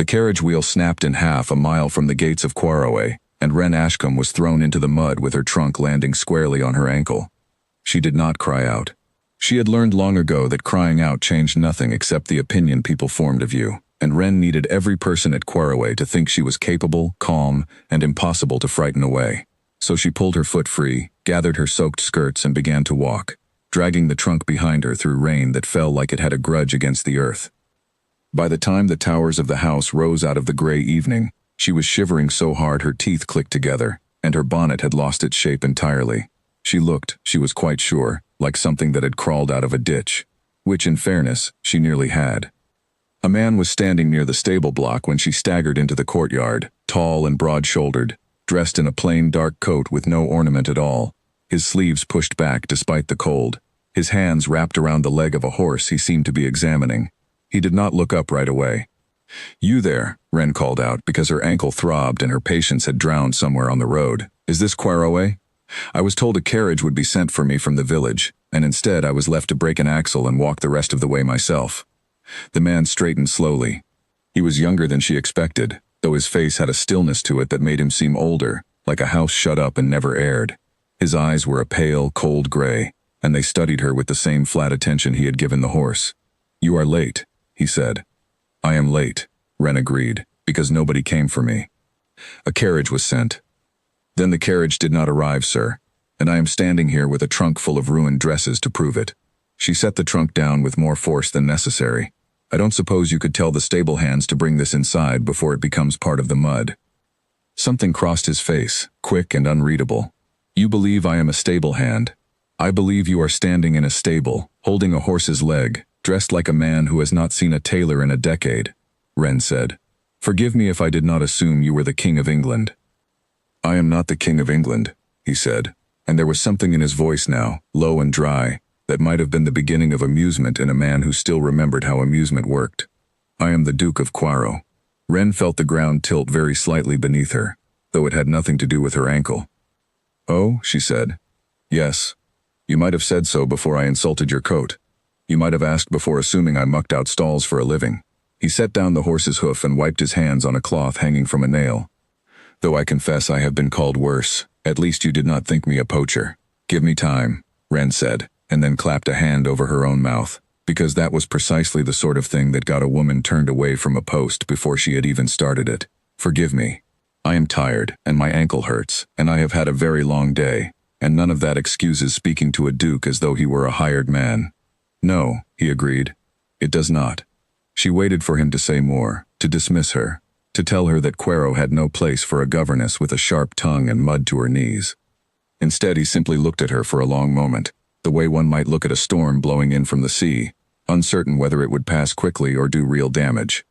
The carriage wheel snapped in half a mile from the gates of Quarrowe, and Wren Ashcombe was thrown into the mud with her trunk landing squarely on her ankle. She did not cry out. She had learned long ago that crying out changed nothing except the opinion people formed of you, and Wren needed every person at Quarrowe to think she was capable, calm, and impossible to frighten away. So she pulled her foot free, gathered her soaked skirts, and began to walk, dragging the trunk behind her through rain that fell like it had a grudge against the earth. By the time the towers of the house rose out of the gray evening, she was shivering so hard her teeth clicked together, and her bonnet had lost its shape entirely. She looked, she was quite sure, like something that had crawled out of a ditch, which, in fairness, she nearly had. A man was standing near the stable block when she staggered into the courtyard, tall and broad-shouldered, dressed in a plain dark coat with no ornament at all, his sleeves pushed back despite the cold, his hands wrapped around the leg of a horse he seemed to be examining. He did not look up right away. "You there," Wren called out because her ankle throbbed and her patience had drowned somewhere on the road. "Is this Quarrowe? I was told a carriage would be sent for me from the village, and instead I was left to break an axle and walk the rest of the way myself." The man straightened slowly. He was younger than she expected, though his face had a stillness to it that made him seem older, like a house shut up and never aired. His eyes were a pale, cold gray, and they studied her with the same flat attention he had given the horse. "You are late," he said. "I am late," Wren agreed, "because nobody came for me. A carriage was sent." "Then the carriage did not arrive, sir, and I am standing here with a trunk full of ruined dresses to prove it." She set the trunk down with more force than necessary. "I don't suppose you could tell the stable hands to bring this inside before it becomes part of the mud." Something crossed his face, quick and unreadable. "You believe I am a stable hand. I believe you are standing in a stable, holding a horse's leg, dressed like a man who has not seen a tailor in a decade," Wren said. "Forgive me if I did not assume you were the King of England." "I am not the King of England," he said, and there was something in his voice now, low and dry, that might have been the beginning of amusement in a man who still remembered how amusement worked. "I am the Duke of Quarrowe." Wren felt the ground tilt very slightly beneath her, though it had nothing to do with her ankle. "Oh," she said. "Yes. You might have said so before I insulted your coat. You might have asked before assuming I mucked out stalls for a living." He set down the horse's hoof and wiped his hands on a cloth hanging from a nail. "Though I confess I have been called worse, at least you did not think me a poacher." "Give me time," Wren said, and then clapped a hand over her own mouth, because that was precisely the sort of thing that got a woman turned away from a post before she had even started it. "Forgive me. I am tired, and my ankle hurts, and I have had a very long day, and none of that excuses speaking to a duke as though he were a hired man." "No," he agreed. "It does not." She waited for him to say more, to dismiss her, to tell her that Quarrowe had no place for a governess with a sharp tongue and mud to her knees. Instead, he simply looked at her for a long moment, the way one might look at a storm blowing in from the sea, uncertain whether it would pass quickly or do real damage.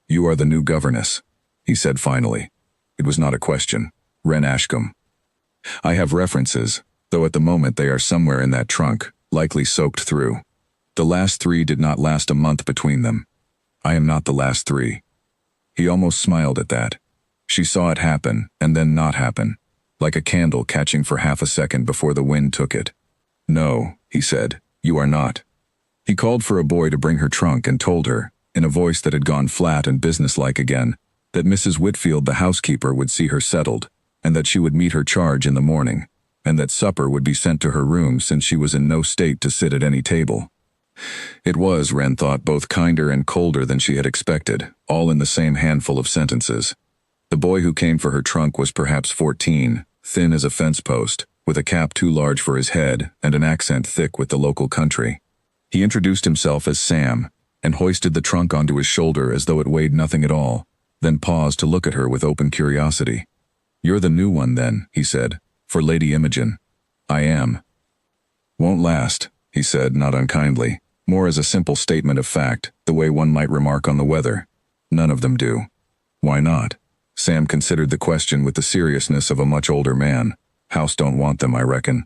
"You are the new governess," he said finally. It was not a question. "Wren Ashcombe. I have references, though at the moment they are somewhere in that trunk, likely soaked through. The last 3 did not last a month between them. I am not the last 3. He almost smiled at that. She saw it happen, and then not happen, like a candle catching for half a second before the wind took it. "No," he said, "you are not." He called for a boy to bring her trunk and told her, in a voice that had gone flat and businesslike again, that Mrs. Whitfield the housekeeper would see her settled, and that she would meet her charge in the morning, and that supper would be sent to her room since she was in no state to sit at any table. It was, Wren thought, both kinder and colder than she had expected, all in the same handful of sentences. The boy who came for her trunk was perhaps 14, thin as a fence post, with a cap too large for his head and an accent thick with the local country. He introduced himself as Sam, and hoisted the trunk onto his shoulder as though it weighed nothing at all, then paused to look at her with open curiosity. "You're the new one, then," he said, "for Lady Imogen." "I am." "Won't last," he said, not unkindly, more as a simple statement of fact, the way one might remark on the weather. "None of them do." "Why not?" Sam considered the question with the seriousness of a much older man. "House don't want them, I reckon.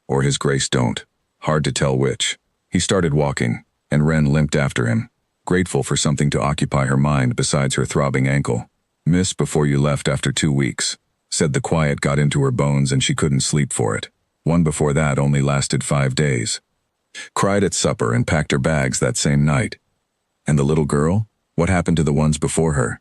Or His Grace don't. Hard to tell which." He started walking, and Wren limped after him, grateful for something to occupy her mind besides her throbbing ankle. "Miss before you left after 2 weeks. Said the quiet got into her bones and she couldn't sleep for it. One before that only lasted 5 days. Cried at supper and packed her bags that same night." "And the little girl? What happened to the ones before her?"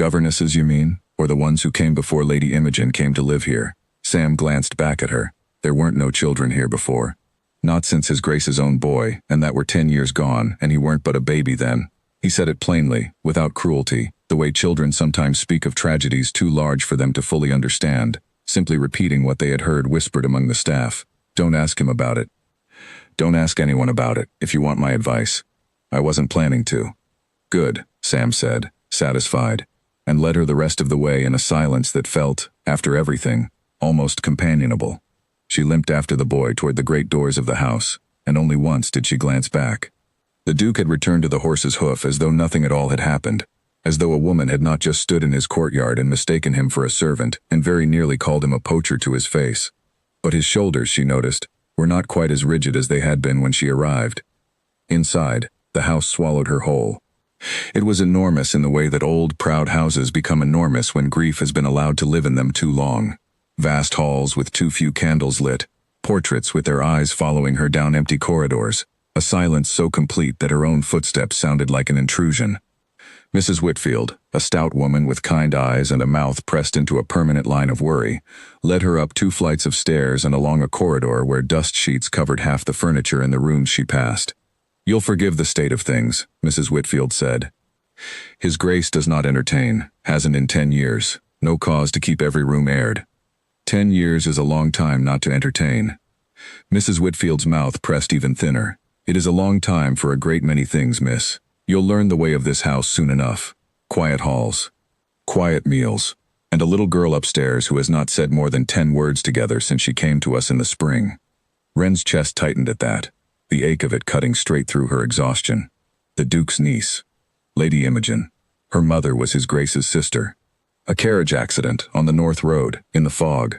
Governesses, you mean? Or the ones who came before Lady Imogen came to live here? Sam glanced back at her. There weren't no children here before. Not since his Grace's own boy, and that were 10 years gone, and he weren't but a baby then. He said it plainly, without cruelty, the way children sometimes speak of tragedies too large for them to fully understand, simply repeating what they had heard whispered among the staff. Don't ask him about it. Don't ask anyone about it, if you want my advice. I wasn't planning to. Good, Sam said, satisfied, and led her the rest of the way in a silence that felt, after everything, almost companionable. She limped after the boy toward the great doors of the house, and only once did she glance back. The Duke had returned to the horse's hoof as though nothing at all had happened, as though a woman had not just stood in his courtyard and mistaken him for a servant and very nearly called him a poacher to his face. But his shoulders, she noticed, were not quite as rigid as they had been when she arrived. Inside, the house swallowed her whole. It was enormous in the way that old, proud houses become enormous when grief has been allowed to live in them too long. Vast halls with too few candles lit, portraits with their eyes following her down empty corridors, a silence so complete that her own footsteps sounded like an intrusion. Mrs. Whitfield, a stout woman with kind eyes and a mouth pressed into a permanent line of worry, led her up 2 flights of stairs and along a corridor where dust sheets covered half the furniture in the rooms she passed. You'll forgive the state of things, Mrs. Whitfield said. His Grace does not entertain, hasn't in 10 years, no cause to keep every room aired. 10 years is a long time not to entertain. Mrs. Whitfield's mouth pressed even thinner. It is a long time for a great many things, miss. You'll learn the way of this house soon enough. Quiet halls, quiet meals, and a little girl upstairs who has not said more than 10 words together since she came to us in the spring. Wren's chest tightened at that, the ache of it cutting straight through her exhaustion. The Duke's niece, Lady Imogen. Her mother was his Grace's sister. A carriage accident on the North Road, in the fog.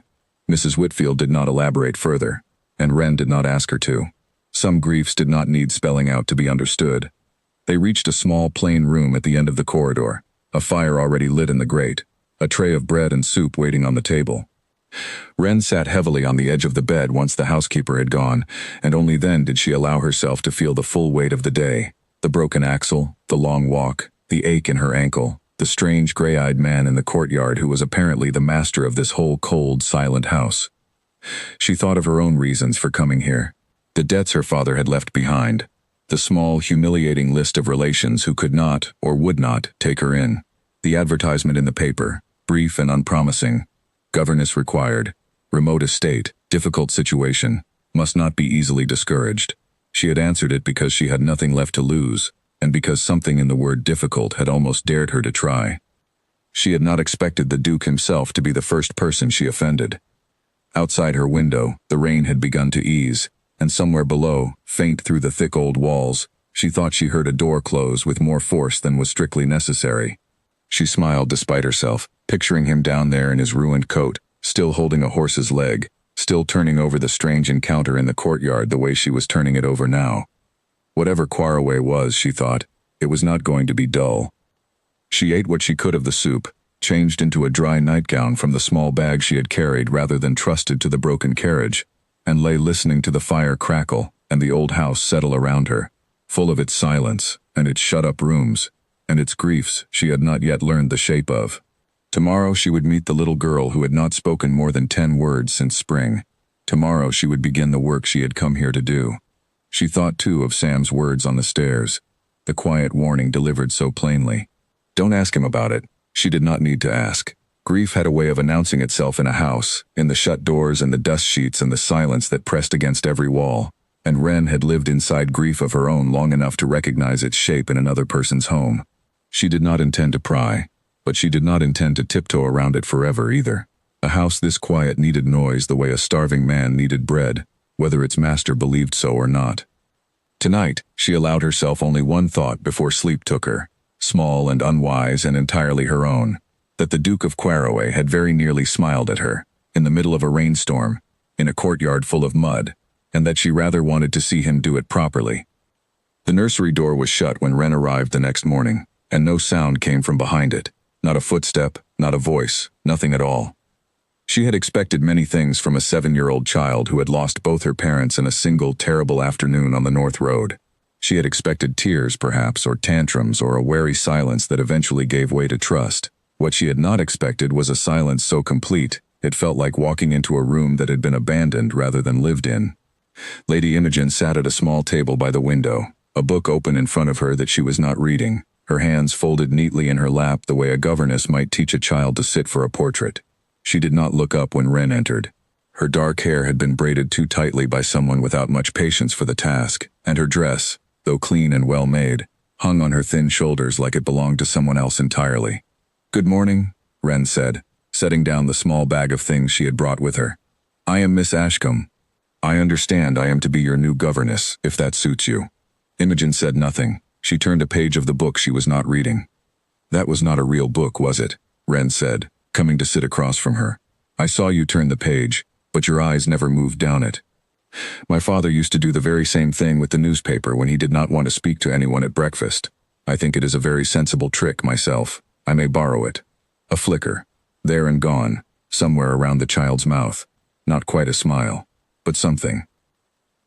Mrs. Whitfield did not elaborate further, and Wren did not ask her to. Some griefs did not need spelling out to be understood. They reached a small plain room at the end of the corridor, a fire already lit in the grate, a tray of bread and soup waiting on the table. Wren sat heavily on the edge of the bed once the housekeeper had gone, and only then did she allow herself to feel the full weight of the day, the broken axle, the long walk, the ache in her ankle, the strange gray-eyed man in the courtyard who was apparently the master of this whole cold, silent house. She thought of her own reasons for coming here, the debts her father had left behind, the small, humiliating list of relations who could not, or would not, take her in, the advertisement in the paper, brief and unpromising, governess required, remote estate, difficult situation, must not be easily discouraged. She had answered it because she had nothing left to lose, and because something in the word difficult had almost dared her to try. She had not expected the Duke himself to be the first person she offended. Outside her window, the rain had begun to ease, and somewhere below, faint through the thick old walls, she thought she heard a door close with more force than was strictly necessary. She smiled despite herself, picturing him down there in his ruined coat, still holding a horse's leg, still turning over the strange encounter in the courtyard the way she was turning it over now. Whatever Quarrowe was, she thought, it was not going to be dull. She ate what she could of the soup, changed into a dry nightgown from the small bag she had carried rather than trusted to the broken carriage, and lay listening to the fire crackle and the old house settle around her, full of its silence and its shut-up rooms, and its griefs she had not yet learned the shape of. Tomorrow she would meet the little girl who had not spoken more than 10 words since spring. Tomorrow she would begin the work she had come here to do. She thought too of Sam's words on the stairs, the quiet warning delivered so plainly. Don't ask him about it. She did not need to ask. Grief had a way of announcing itself in a house, in the shut doors and the dust sheets and the silence that pressed against every wall, and Wren had lived inside grief of her own long enough to recognize its shape in another person's home. She did not intend to pry, but she did not intend to tiptoe around it forever either. A house this quiet needed noise the way a starving man needed bread, whether its master believed so or not. Tonight, she allowed herself only one thought before sleep took her, small and unwise and entirely her own, that the Duke of Quarrowe had very nearly smiled at her, in the middle of a rainstorm, in a courtyard full of mud, and that she rather wanted to see him do it properly. The nursery door was shut when Wren arrived the next morning, and no sound came from behind it, not a footstep, not a voice, nothing at all. She had expected many things from a 7-year-old child who had lost both her parents in a single terrible afternoon on the North Road. She had expected tears, perhaps, or tantrums, or a wary silence that eventually gave way to trust, What she had not expected was a silence so complete, it felt like walking into a room that had been abandoned rather than lived in. Lady Imogen sat at a small table by the window, a book open in front of her that she was not reading, her hands folded neatly in her lap the way a governess might teach a child to sit for a portrait. She did not look up when Wren entered. Her dark hair had been braided too tightly by someone without much patience for the task, and her dress, though clean and well-made, hung on her thin shoulders like it belonged to someone else entirely. "Good morning," Wren said, setting down the small bag of things she had brought with her. "I am Miss Ashcombe. I understand I am to be your new governess, if that suits you." Imogen said nothing. She turned a page of the book she was not reading. "That was not a real book, was it?" Wren said, coming to sit across from her. "I saw you turn the page, but your eyes never moved down it. My father used to do the very same thing with the newspaper when he did not want to speak to anyone at breakfast. I think it is a very sensible trick myself. I may borrow it." A flicker. There and gone, somewhere around the child's mouth. Not quite a smile, but something.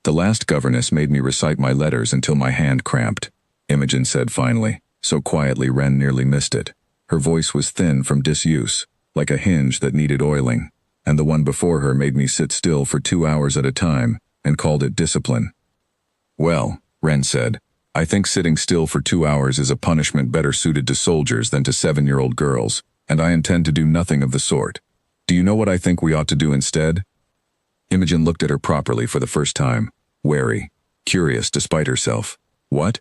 "The last governess made me recite my letters until my hand cramped," Imogen said finally, so quietly Wren nearly missed it. Her voice was thin from disuse, like a hinge that needed oiling, and the one before her made me sit still for 2 hours at a time and called it discipline. "Well," Wren said, "I think sitting still for 2 hours is a punishment better suited to soldiers than to 7-year-old girls, and I intend to do nothing of the sort. Do you know what I think we ought to do instead?" Imogen looked at her properly for the first time, wary, curious despite herself. "What?"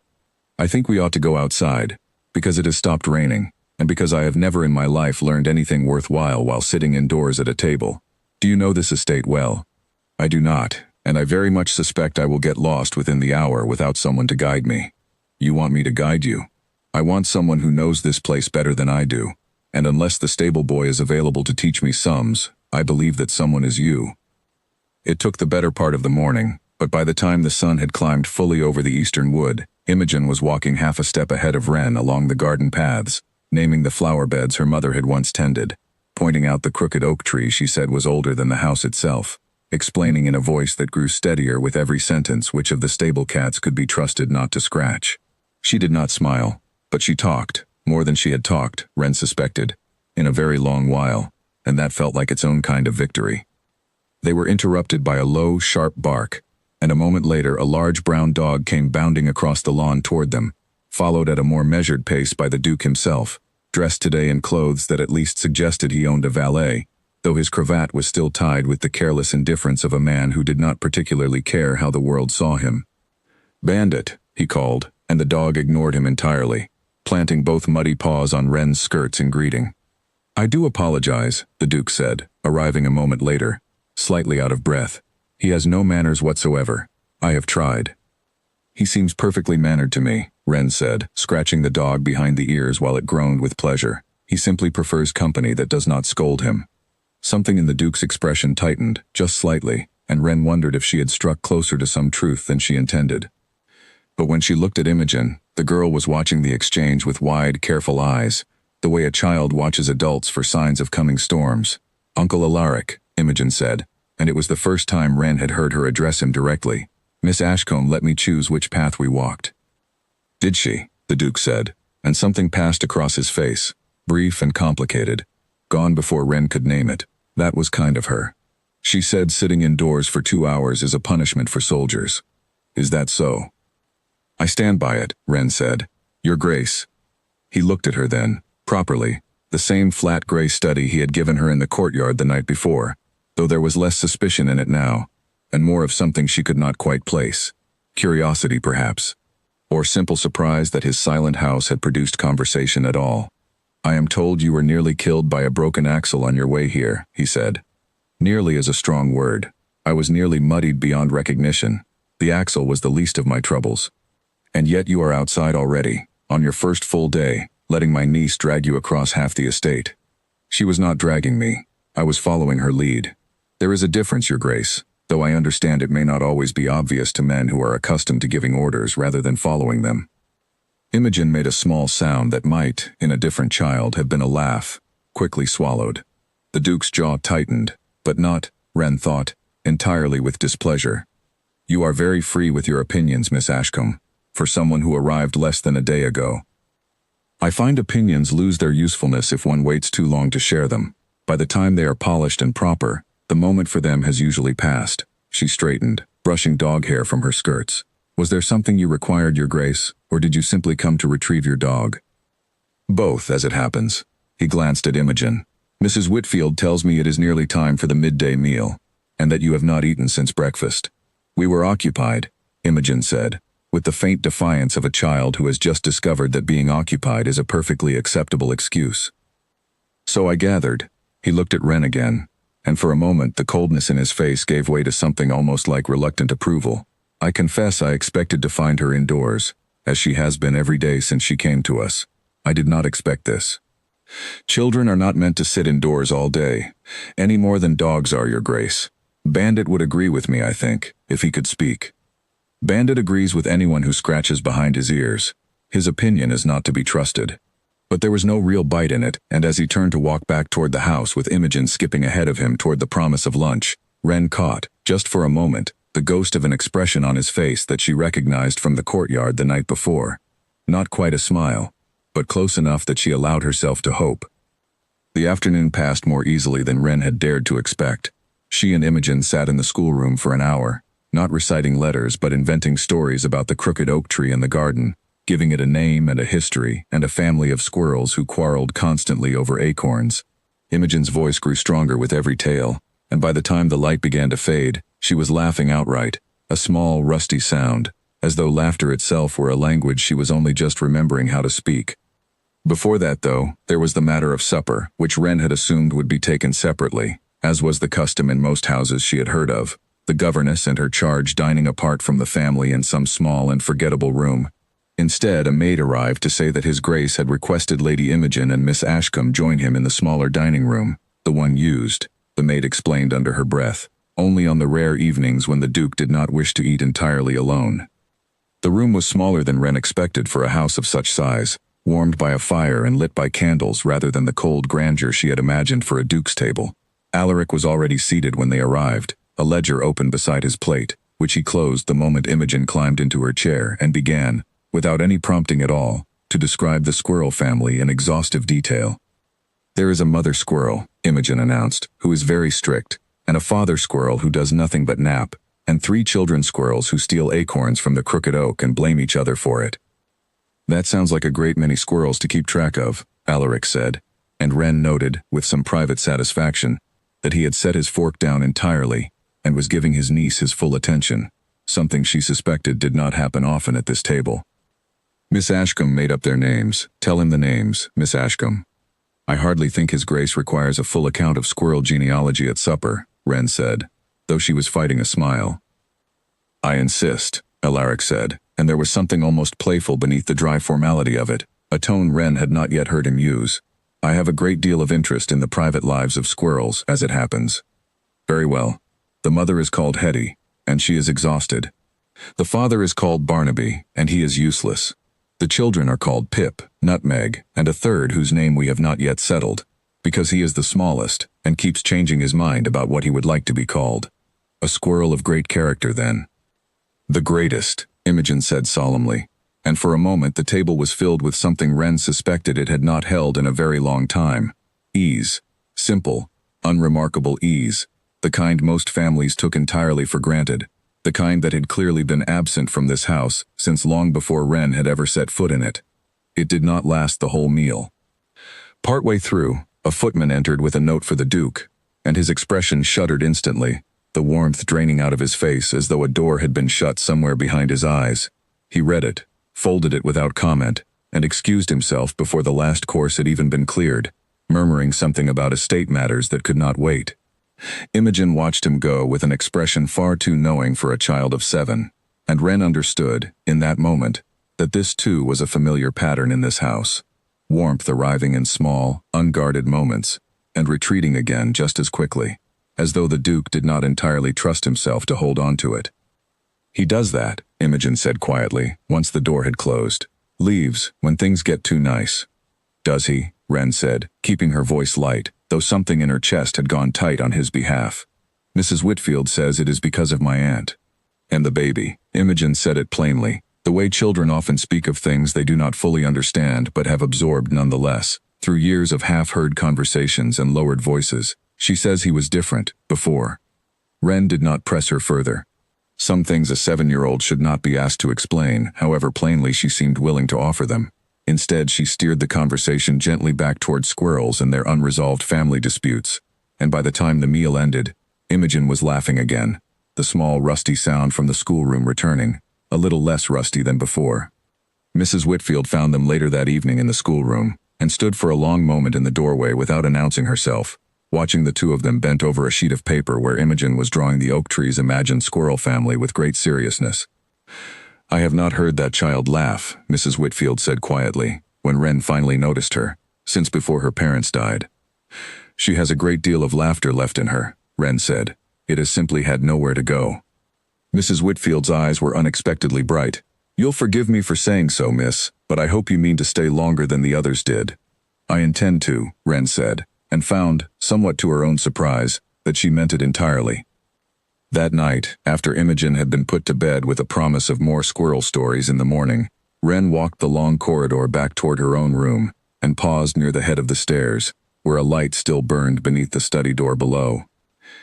"I think we ought to go outside, because it has stopped raining, and because I have never in my life learned anything worthwhile while sitting indoors at a table. Do you know this estate well?" "I do not, and I very much suspect I will get lost within the hour without someone to guide me." "You want me to guide you?" "I want someone who knows this place better than I do, and unless the stable boy is available to teach me sums, I believe that someone is you." It took the better part of the morning, but by the time the sun had climbed fully over the eastern wood, Imogen was walking half a step ahead of Wren along the garden paths, naming the flower beds her mother had once tended, pointing out the crooked oak tree she said was older than the house itself, explaining in a voice that grew steadier with every sentence which of the stable cats could be trusted not to scratch. She did not smile, but she talked, more than she had talked, Wren suspected, in a very long while, and that felt like its own kind of victory. They were interrupted by a low, sharp bark, and a moment later a large brown dog came bounding across the lawn toward them, followed at a more measured pace by the Duke himself, dressed today in clothes that at least suggested he owned a valet, though his cravat was still tied with the careless indifference of a man who did not particularly care how the world saw him. "Bandit," he called, and the dog ignored him entirely, planting both muddy paws on Wren's skirts in greeting. "I do apologize," the Duke said, arriving a moment later, slightly out of breath. "He has no manners whatsoever. I have tried." "He seems perfectly mannered to me," Wren said, scratching the dog behind the ears while it groaned with pleasure. "He simply prefers company that does not scold him." Something in the Duke's expression tightened, just slightly, and Wren wondered if she had struck closer to some truth than she intended. But when she looked at Imogen, the girl was watching the exchange with wide, careful eyes, the way a child watches adults for signs of coming storms. "Uncle Alaric," Imogen said, and it was the first time Wren had heard her address him directly. "Miss Ashcombe let me choose which path we walked." "Did she?" the Duke said, and something passed across his face, brief and complicated, gone before Wren could name it. That was kind of her. "She said sitting indoors for 2 hours is a punishment for soldiers. Is that so?" "I stand by it," Wren said. "Your Grace." He looked at her then, properly, the same flat gray study he had given her in the courtyard the night before, though there was less suspicion in it now, and more of something she could not quite place. Curiosity, perhaps, or simple surprise that his silent house had produced conversation at all. "I am told you were nearly killed by a broken axle on your way here," he said. "Nearly is a strong word. I was nearly muddied beyond recognition. The axle was the least of my troubles. And yet you are outside already, on your first full day, letting my niece drag you across half the estate." "She was not dragging me. I was following her lead. There is a difference, Your Grace, though I understand it may not always be obvious to men who are accustomed to giving orders rather than following them." Imogen made a small sound that might, in a different child, have been a laugh, quickly swallowed. The Duke's jaw tightened, but not, Wren thought, entirely with displeasure. "You are very free with your opinions, Miss Ashcombe, for someone who arrived less than a day ago." I find opinions lose their usefulness if one waits too long to share them. By the time they are polished and proper, the moment for them has usually passed. She straightened, brushing dog hair from her skirts. Was there something you required, Your Grace, or did you simply come to retrieve your dog? Both, as it happens. He glanced at Imogen. Mrs. Whitfield tells me it is nearly time for the midday meal, and that you have not eaten since breakfast. We were occupied, Imogen said, with the faint defiance of a child who has just discovered that being occupied is a perfectly acceptable excuse. So I gathered. He looked at Wren again, and for a moment the coldness in his face gave way to something almost like reluctant approval. I confess I expected to find her indoors, as she has been every day since she came to us. I did not expect this. Children are not meant to sit indoors all day, any more than dogs are, Your Grace. Bandit would agree with me, I think, if he could speak. Bandit agrees with anyone who scratches behind his ears. His opinion is not to be trusted. But there was no real bite in it, and as he turned to walk back toward the house with Imogen skipping ahead of him toward the promise of lunch, Wren caught, just for a moment, the ghost of an expression on his face that she recognized from the courtyard the night before. Not quite a smile, but close enough that she allowed herself to hope. The afternoon passed more easily than Wren had dared to expect. She and Imogen sat in the schoolroom for an hour, not reciting letters but inventing stories about the crooked oak tree in the garden, giving it a name and a history and a family of squirrels who quarreled constantly over acorns. Imogen's voice grew stronger with every tale, and by the time the light began to fade, she was laughing outright, a small, rusty sound, as though laughter itself were a language she was only just remembering how to speak. Before that, though, there was the matter of supper, which Wren had assumed would be taken separately, as was the custom in most houses she had heard of, the governess and her charge dining apart from the family in some small and forgettable room. Instead, a maid arrived to say that His Grace had requested Lady Imogen and Miss Ashcombe join him in the smaller dining room, the one used, the maid explained under her breath, only on the rare evenings when the Duke did not wish to eat entirely alone. The room was smaller than Wren expected for a house of such size, warmed by a fire and lit by candles rather than the cold grandeur she had imagined for a duke's table. Alaric was already seated when they arrived, a ledger open beside his plate, which he closed the moment Imogen climbed into her chair and began, without any prompting at all, to describe the squirrel family in exhaustive detail. There is a mother squirrel, Imogen announced, who is very strict, and a father squirrel who does nothing but nap, and 3 children squirrels who steal acorns from the crooked oak and blame each other for it. That sounds like a great many squirrels to keep track of, Alaric said, and Wren noted, with some private satisfaction, that he had set his fork down entirely and was giving his niece his full attention, something she suspected did not happen often at this table. Miss Ashcombe made up their names. Tell him the names, Miss Ashcombe. I hardly think His Grace requires a full account of squirrel genealogy at supper, Wren said, though she was fighting a smile. I insist, Alaric said, and there was something almost playful beneath the dry formality of it, a tone Wren had not yet heard him use. I have a great deal of interest in the private lives of squirrels, as it happens. Very well. The mother is called Hetty, and she is exhausted. The father is called Barnaby, and he is useless. The children are called Pip, Nutmeg, and a third whose name we have not yet settled, because he is the smallest, and keeps changing his mind about what he would like to be called. A squirrel of great character, then. The greatest, Imogen said solemnly, and for a moment the table was filled with something Wren suspected it had not held in a very long time. Ease. Simple, unremarkable ease, the kind most families took entirely for granted, the kind that had clearly been absent from this house since long before Wren had ever set foot in it. It did not last the whole meal. Partway through, a footman entered with a note for the Duke, and his expression shuddered instantly, the warmth draining out of his face as though a door had been shut somewhere behind his eyes. He read it, folded it without comment, and excused himself before the last course had even been cleared, murmuring something about estate matters that could not wait. Imogen watched him go with an expression far too knowing for a child of 7, and Wren understood, in that moment, that this too was a familiar pattern in this house. Warmth arriving in small, unguarded moments, and retreating again just as quickly, as though the Duke did not entirely trust himself to hold on to it. He does that, Imogen said quietly, once the door had closed. Leaves, when things get too nice. Does he? Wren said, keeping her voice light, though something in her chest had gone tight on his behalf. Mrs. Whitfield says it is because of my aunt. And the baby. Imogen said it plainly, The way children often speak of things they do not fully understand but have absorbed nonetheless, through years of half-heard conversations and lowered voices. She says he was different, before. Ren did not press her further. Some things a 7-year-old should not be asked to explain, however plainly she seemed willing to offer them. Instead, she steered the conversation gently back toward squirrels and their unresolved family disputes. And by the time the meal ended, Imogen was laughing again, the small rusty sound from the schoolroom returning, a little less rusty than before. Mrs. Whitfield found them later that evening in the schoolroom, and stood for a long moment in the doorway without announcing herself, watching the two of them bent over a sheet of paper where Imogen was drawing the oak tree's imagined squirrel family with great seriousness. "I have not heard that child laugh," Mrs. Whitfield said quietly, when Ren finally noticed her, "since before her parents died." "She has a great deal of laughter left in her," Ren said. "It has simply had nowhere to go." Mrs. Whitfield's eyes were unexpectedly bright. "You'll forgive me for saying so, miss, but I hope you mean to stay longer than the others did." "I intend to," Ren said, and found, somewhat to her own surprise, that she meant it entirely. That night, after Imogen had been put to bed with a promise of more squirrel stories in the morning, Ren walked the long corridor back toward her own room, and paused near the head of the stairs, where a light still burned beneath the study door below.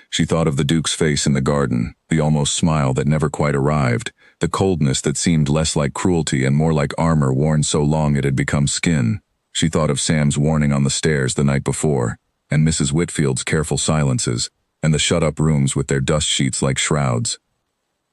She thought of the Duke's face in the garden, the almost smile that never quite arrived, the coldness that seemed less like cruelty and more like armor worn so long it had become skin. She thought of Sam's warning on the stairs the night before, and Mrs. Whitfield's careful silences, and the shut-up rooms with their dust sheets like shrouds.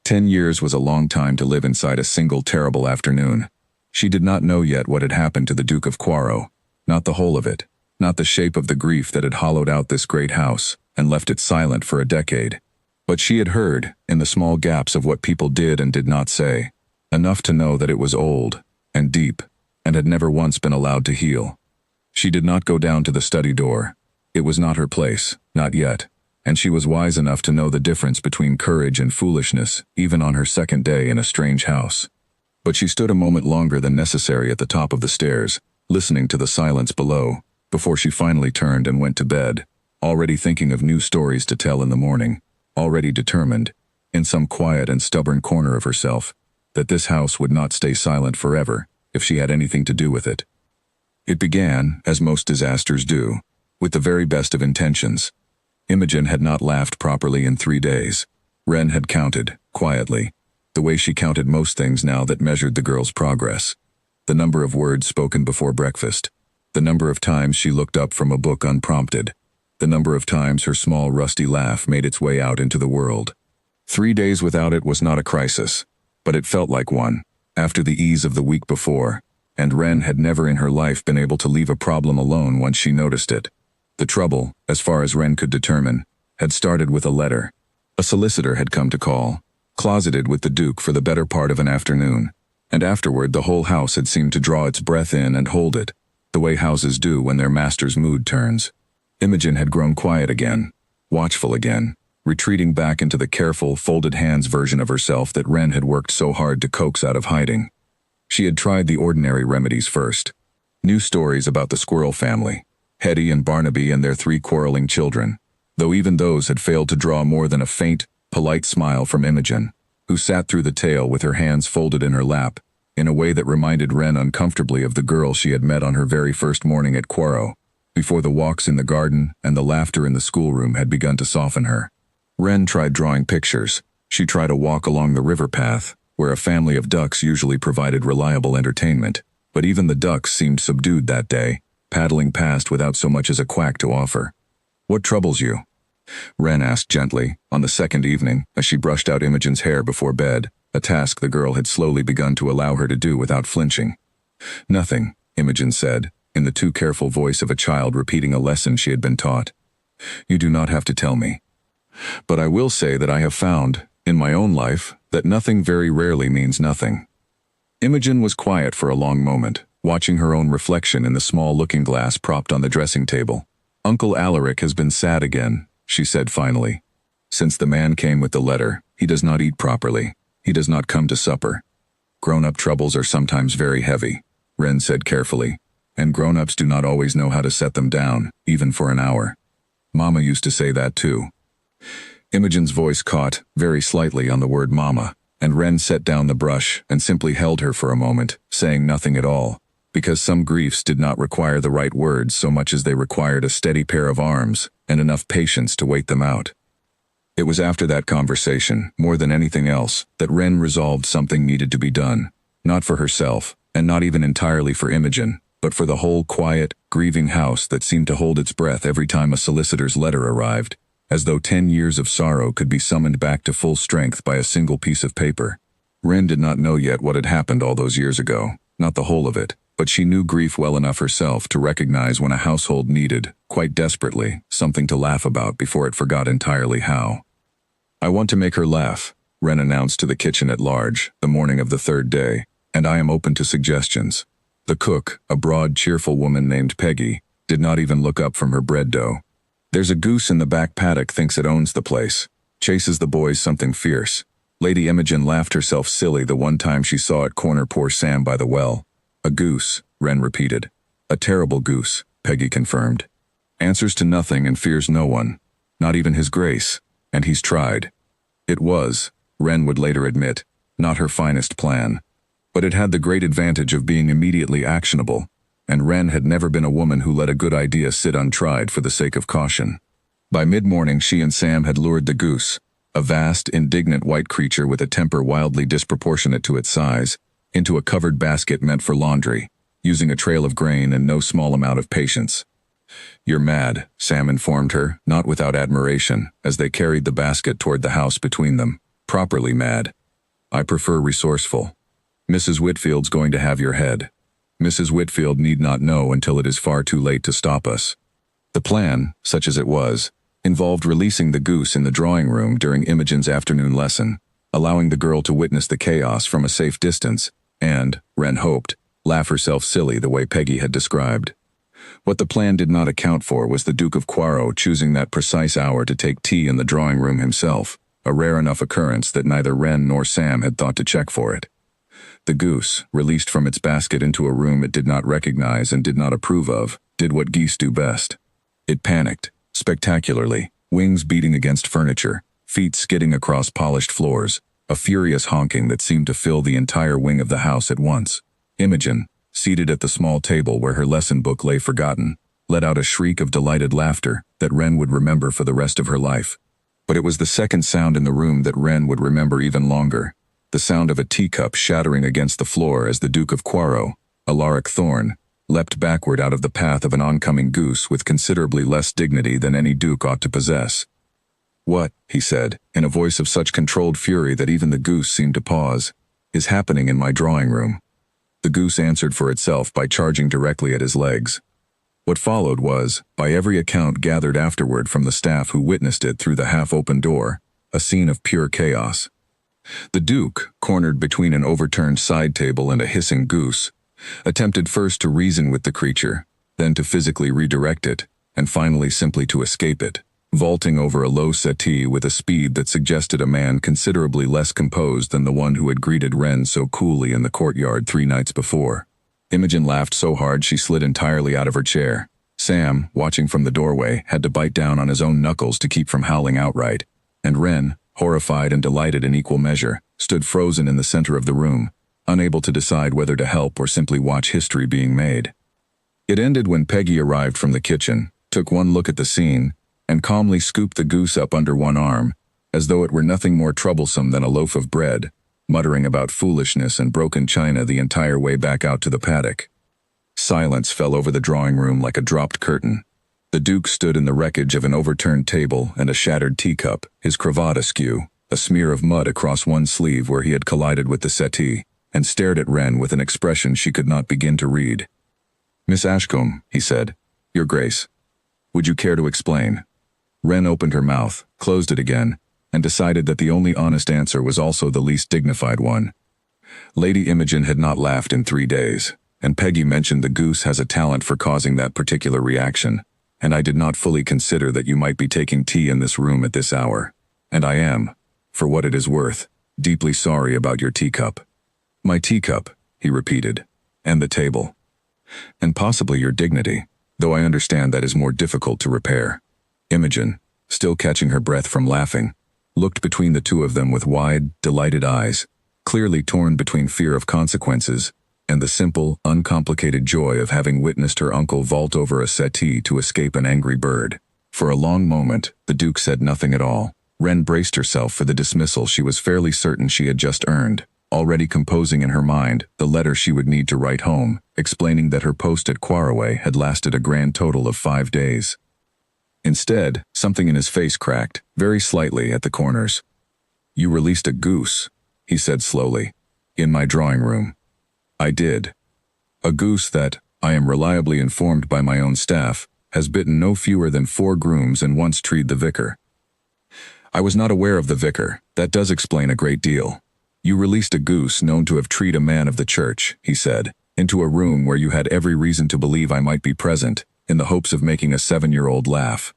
10 years was a long time to live inside a single terrible afternoon. She did not know yet what had happened to the Duke of Quarrowe, not the whole of it, not the shape of the grief that had hollowed out this great house and left it silent for a decade. But she had heard, in the small gaps of what people did and did not say, enough to know that it was old and deep and had never once been allowed to heal. She did not go down to the study door. It was not her place, not yet, and she was wise enough to know the difference between courage and foolishness, even on her second day in a strange house. But she stood a moment longer than necessary at the top of the stairs, listening to the silence below, before she finally turned and went to bed, already thinking of new stories to tell in the morning, already determined, in some quiet and stubborn corner of herself, that this house would not stay silent forever if she had anything to do with it. It began, as most disasters do, with the very best of intentions. Imogen had not laughed properly in 3 days. Ren had counted, quietly, the way she counted most things now that measured the girl's progress. The number of words spoken before breakfast, the number of times she looked up from a book unprompted, the number of times her small rusty laugh made its way out into the world. 3 days without it was not a crisis, but it felt like one, after the ease of the week before, and Ren had never in her life been able to leave a problem alone once she noticed it. The trouble, as far as Ren could determine, had started with a letter. A solicitor had come to call, closeted with the Duke for the better part of an afternoon, and afterward the whole house had seemed to draw its breath in and hold it, the way houses do when their master's mood turns. Imogen had grown quiet again, watchful again, retreating back into the careful, folded hands version of herself that Ren had worked so hard to coax out of hiding. She had tried the ordinary remedies first. New stories about the squirrel family, Hetty and Barnaby and their 3 quarreling children, though even those had failed to draw more than a faint, polite smile from Imogen, who sat through the tale with her hands folded in her lap, in a way that reminded Ren uncomfortably of the girl she had met on her very first morning at Quarrowe, before the walks in the garden and the laughter in the schoolroom had begun to soften her. Ren tried drawing pictures. She tried a walk along the river path, where a family of ducks usually provided reliable entertainment, but even the ducks seemed subdued that day, paddling past without so much as a quack to offer. "What troubles you?" Ren asked gently, on the second evening, as she brushed out Imogen's hair before bed, a task the girl had slowly begun to allow her to do without flinching. "Nothing," Imogen said, in the too careful voice of a child repeating a lesson she had been taught. "You do not have to tell me. But I will say that I have found, in my own life, that nothing very rarely means nothing." Imogen was quiet for a long moment, watching her own reflection in the small looking-glass propped on the dressing table. "Uncle Alaric has been sad again," she said finally. "Since the man came with the letter, he does not eat properly. He does not come to supper. Grown-up troubles are sometimes very heavy," Ren said carefully, "and grown-ups do not always know how to set them down, even for an hour. Mama used to say that too." Imogen's voice caught, very slightly, on the word mama, and Ren set down the brush and simply held her for a moment, saying nothing at all, because some griefs did not require the right words so much as they required a steady pair of arms and enough patience to wait them out. It was after that conversation, more than anything else, that Ren resolved something needed to be done, not for herself, and not even entirely for Imogen, but for the whole quiet, grieving house that seemed to hold its breath every time a solicitor's letter arrived, as though 10 years of sorrow could be summoned back to full strength by a single piece of paper. Ren did not know yet what had happened all those years ago, not the whole of it, but she knew grief well enough herself to recognize when a household needed, quite desperately, something to laugh about before it forgot entirely how. "I want to make her laugh," Ren announced to the kitchen at large, the morning of the third day, "and I am open to suggestions." The cook, a broad, cheerful woman named Peggy, did not even look up from her bread dough. "There's a goose in the back paddock thinks it owns the place. Chases the boys something fierce. Lady Imogen laughed herself silly the one time she saw it corner poor Sam by the well." "A goose," Ren repeated. "A terrible goose," Peggy confirmed. "Answers to nothing and fears no one. Not even his grace. And he's tried." It was, Ren would later admit, not her finest plan. But it had the great advantage of being immediately actionable, and Ren had never been a woman who let a good idea sit untried for the sake of caution. By mid-morning she and Sam had lured the goose, a vast, indignant white creature with a temper wildly disproportionate to its size, into a covered basket meant for laundry, using a trail of grain and no small amount of patience. "You're mad," Sam informed her, not without admiration, as they carried the basket toward the house between them. "Properly mad. I prefer resourceful. Mrs. Whitfield's going to have your head. Mrs. Whitfield need not know until it is far too late to stop us." The plan, such as it was, involved releasing the goose in the drawing room during Imogen's afternoon lesson, allowing the girl to witness the chaos from a safe distance, and, Ren hoped, laugh herself silly the way Peggy had described. What the plan did not account for was the Duke of Quarrowe choosing that precise hour to take tea in the drawing room himself, a rare enough occurrence that neither Ren nor Sam had thought to check for it. The goose, released from its basket into a room it did not recognize and did not approve of, did what geese do best. It panicked, spectacularly, wings beating against furniture, feet skidding across polished floors, a furious honking that seemed to fill the entire wing of the house at once. Imogen, seated at the small table where her lesson book lay forgotten, let out a shriek of delighted laughter that Ren would remember for the rest of her life. But it was the second sound in the room that Ren would remember even longer, the sound of a teacup shattering against the floor as the Duke of Quarrowe, Alaric Thorne, leapt backward out of the path of an oncoming goose with considerably less dignity than any duke ought to possess. "What," he said, in a voice of such controlled fury that even the goose seemed to pause, "is happening in my drawing room?" The goose answered for itself by charging directly at his legs. What followed was, by every account gathered afterward from the staff who witnessed it through the half-open door, a scene of pure chaos. The Duke, cornered between an overturned side table and a hissing goose, attempted first to reason with the creature, then to physically redirect it, and finally simply to escape it, vaulting over a low settee with a speed that suggested a man considerably less composed than the one who had greeted Ren so coolly in the courtyard 3 nights before. Imogen laughed so hard she slid entirely out of her chair. Sam, watching from the doorway, had to bite down on his own knuckles to keep from howling outright, and Ren, horrified and delighted in equal measure, stood frozen in the center of the room, unable to decide whether to help or simply watch history being made. It ended when Peggy arrived from the kitchen, took one look at the scene, and calmly scooped the goose up under one arm, as though it were nothing more troublesome than a loaf of bread, muttering about foolishness and broken china the entire way back out to the paddock. Silence fell over the drawing room like a dropped curtain. The Duke stood in the wreckage of an overturned table and a shattered teacup, his cravat askew, a smear of mud across one sleeve where he had collided with the settee, and stared at Ren with an expression she could not begin to read. "Miss Ashcombe," he said, "Your Grace. Would you care to explain?" Ren opened her mouth, closed it again, and decided that the only honest answer was also the least dignified one. Lady Imogen had not laughed in 3 days, and Peggy mentioned the goose has a talent for causing that particular reaction, and I did not fully consider that you might be taking tea in this room at this hour, and I am, for what it is worth, deeply sorry about your teacup." "My teacup," he repeated, "and the table. And possibly your dignity, though I understand that is more difficult to repair." Imogen, still catching her breath from laughing, looked between the two of them with wide, delighted eyes, clearly torn between fear of consequences and the simple, uncomplicated joy of having witnessed her uncle vault over a settee to escape an angry bird. For a long moment, the Duke said nothing at all. Wren braced herself for the dismissal she was fairly certain she had just earned, already composing in her mind the letter she would need to write home, explaining that her post at Quarrowe had lasted a grand total of 5 days. Instead, something in his face cracked, very slightly at the corners. "You released a goose," he said slowly, "in my drawing room." "I did. A goose that, I am reliably informed by my own staff, has bitten no fewer than 4 grooms and once treed the vicar." "I was not aware of the vicar. That does explain a great deal. You released a goose known to have treed a man of the church," he said, "into a room where you had every reason to believe I might be present, in the hopes of making a 7-year-old laugh.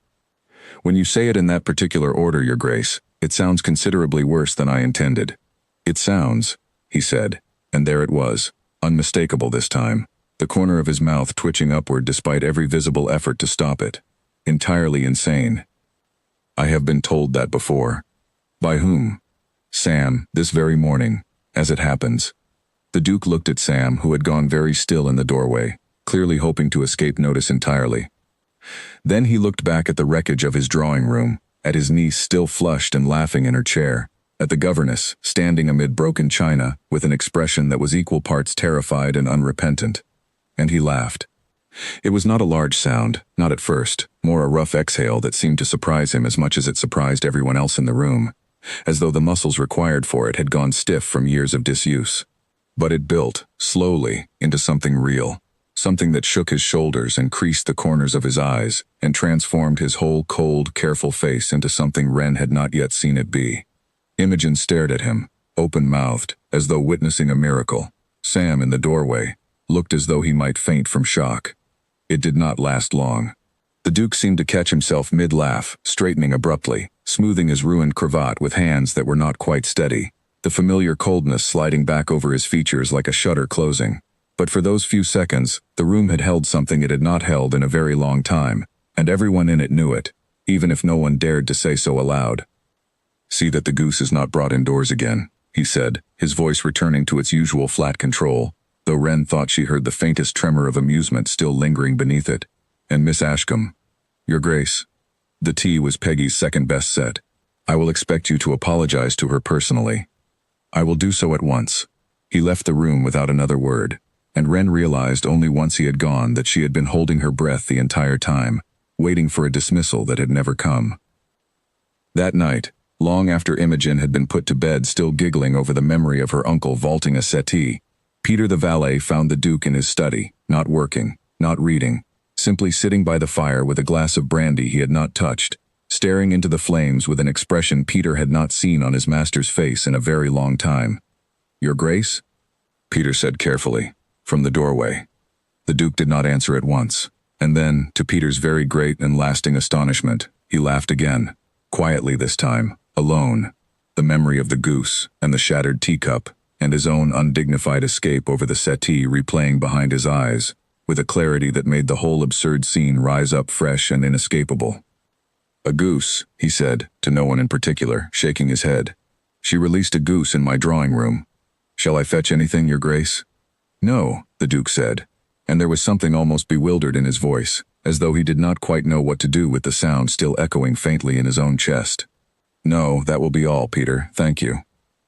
When you say it in that particular order, Your Grace, it sounds considerably worse than I intended." "It sounds," he said, and there it was, unmistakable this time, the corner of his mouth twitching upward despite every visible effort to stop it. "Entirely insane." "I have been told that before." "By whom?" "Sam, this very morning, as it happens." The Duke looked at Sam, who had gone very still in the doorway, clearly hoping to escape notice entirely. Then he looked back at the wreckage of his drawing room, at his niece still flushed and laughing in her chair, at the governess, standing amid broken china, with an expression that was equal parts terrified and unrepentant. And he laughed. It was not a large sound, not at first, more a rough exhale that seemed to surprise him as much as it surprised everyone else in the room, as though the muscles required for it had gone stiff from years of disuse. But it built, slowly, into something real, something that shook his shoulders and creased the corners of his eyes, and transformed his whole cold, careful face into something Wren had not yet seen it be. Imogen stared at him, open-mouthed, as though witnessing a miracle. Sam, in the doorway, looked as though he might faint from shock. It did not last long. The Duke seemed to catch himself mid-laugh, straightening abruptly, smoothing his ruined cravat with hands that were not quite steady, the familiar coldness sliding back over his features like a shutter closing. But for those few seconds, the room had held something it had not held in a very long time, and everyone in it knew it, even if no one dared to say so aloud. "See that the goose is not brought indoors again," he said, his voice returning to its usual flat control, though Wren thought she heard the faintest tremor of amusement still lingering beneath it. "And Miss Ashcombe." "Your Grace." The tea was Peggy's second-best set. "I will expect you to apologize to her personally." "I will do so at once." He left the room without another word, and Wren realized only once he had gone that she had been holding her breath the entire time, waiting for a dismissal that had never come. That night, long after Imogen had been put to bed still giggling over the memory of her uncle vaulting a settee, Peter the valet found the Duke in his study, not working, not reading, simply sitting by the fire with a glass of brandy he had not touched, staring into the flames with an expression Peter had not seen on his master's face in a very long time. "Your Grace?" Peter said carefully, from the doorway. The Duke did not answer at once, and then, to Peter's very great and lasting astonishment, he laughed again, quietly this time, alone, the memory of the goose and the shattered teacup and his own undignified escape over the settee replaying behind his eyes, with a clarity that made the whole absurd scene rise up fresh and inescapable. "A goose," he said, to no one in particular, shaking his head. "She released a goose in my drawing room. Shall I fetch anything, Your Grace?" "No," the Duke said, and there was something almost bewildered in his voice, as though he did not quite know what to do with the sound still echoing faintly in his own chest. "No, that will be all, Peter, thank you."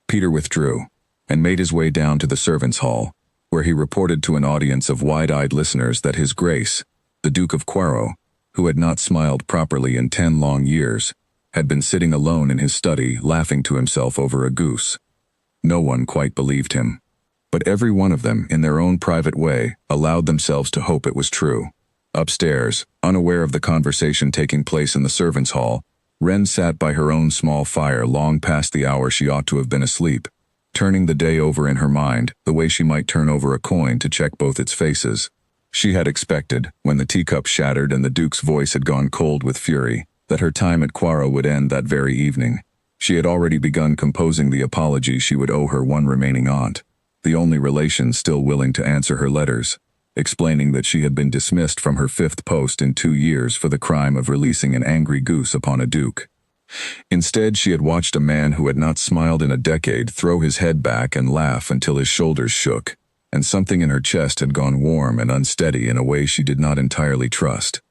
Peter withdrew, and made his way down to the servants' hall, where he reported to an audience of wide-eyed listeners that His Grace, the Duke of Quarrowe, who had not smiled properly in 10 long years, had been sitting alone in his study laughing to himself over a goose. No one quite believed him, but every one of them, in their own private way, allowed themselves to hope it was true. Upstairs, unaware of the conversation taking place in the servants' hall, Wren sat by her own small fire long past the hour she ought to have been asleep, turning the day over in her mind the way she might turn over a coin to check both its faces. She had expected, when the teacup shattered and the Duke's voice had gone cold with fury, that her time at Quarrowe would end that very evening. She had already begun composing the apology she would owe her one remaining aunt, the only relation still willing to answer her letters, explaining that she had been dismissed from her 5th post in 2 years for the crime of releasing an angry goose upon a duke. Instead, she had watched a man who had not smiled in a decade throw his head back and laugh until his shoulders shook, and something in her chest had gone warm and unsteady in a way she did not entirely trust.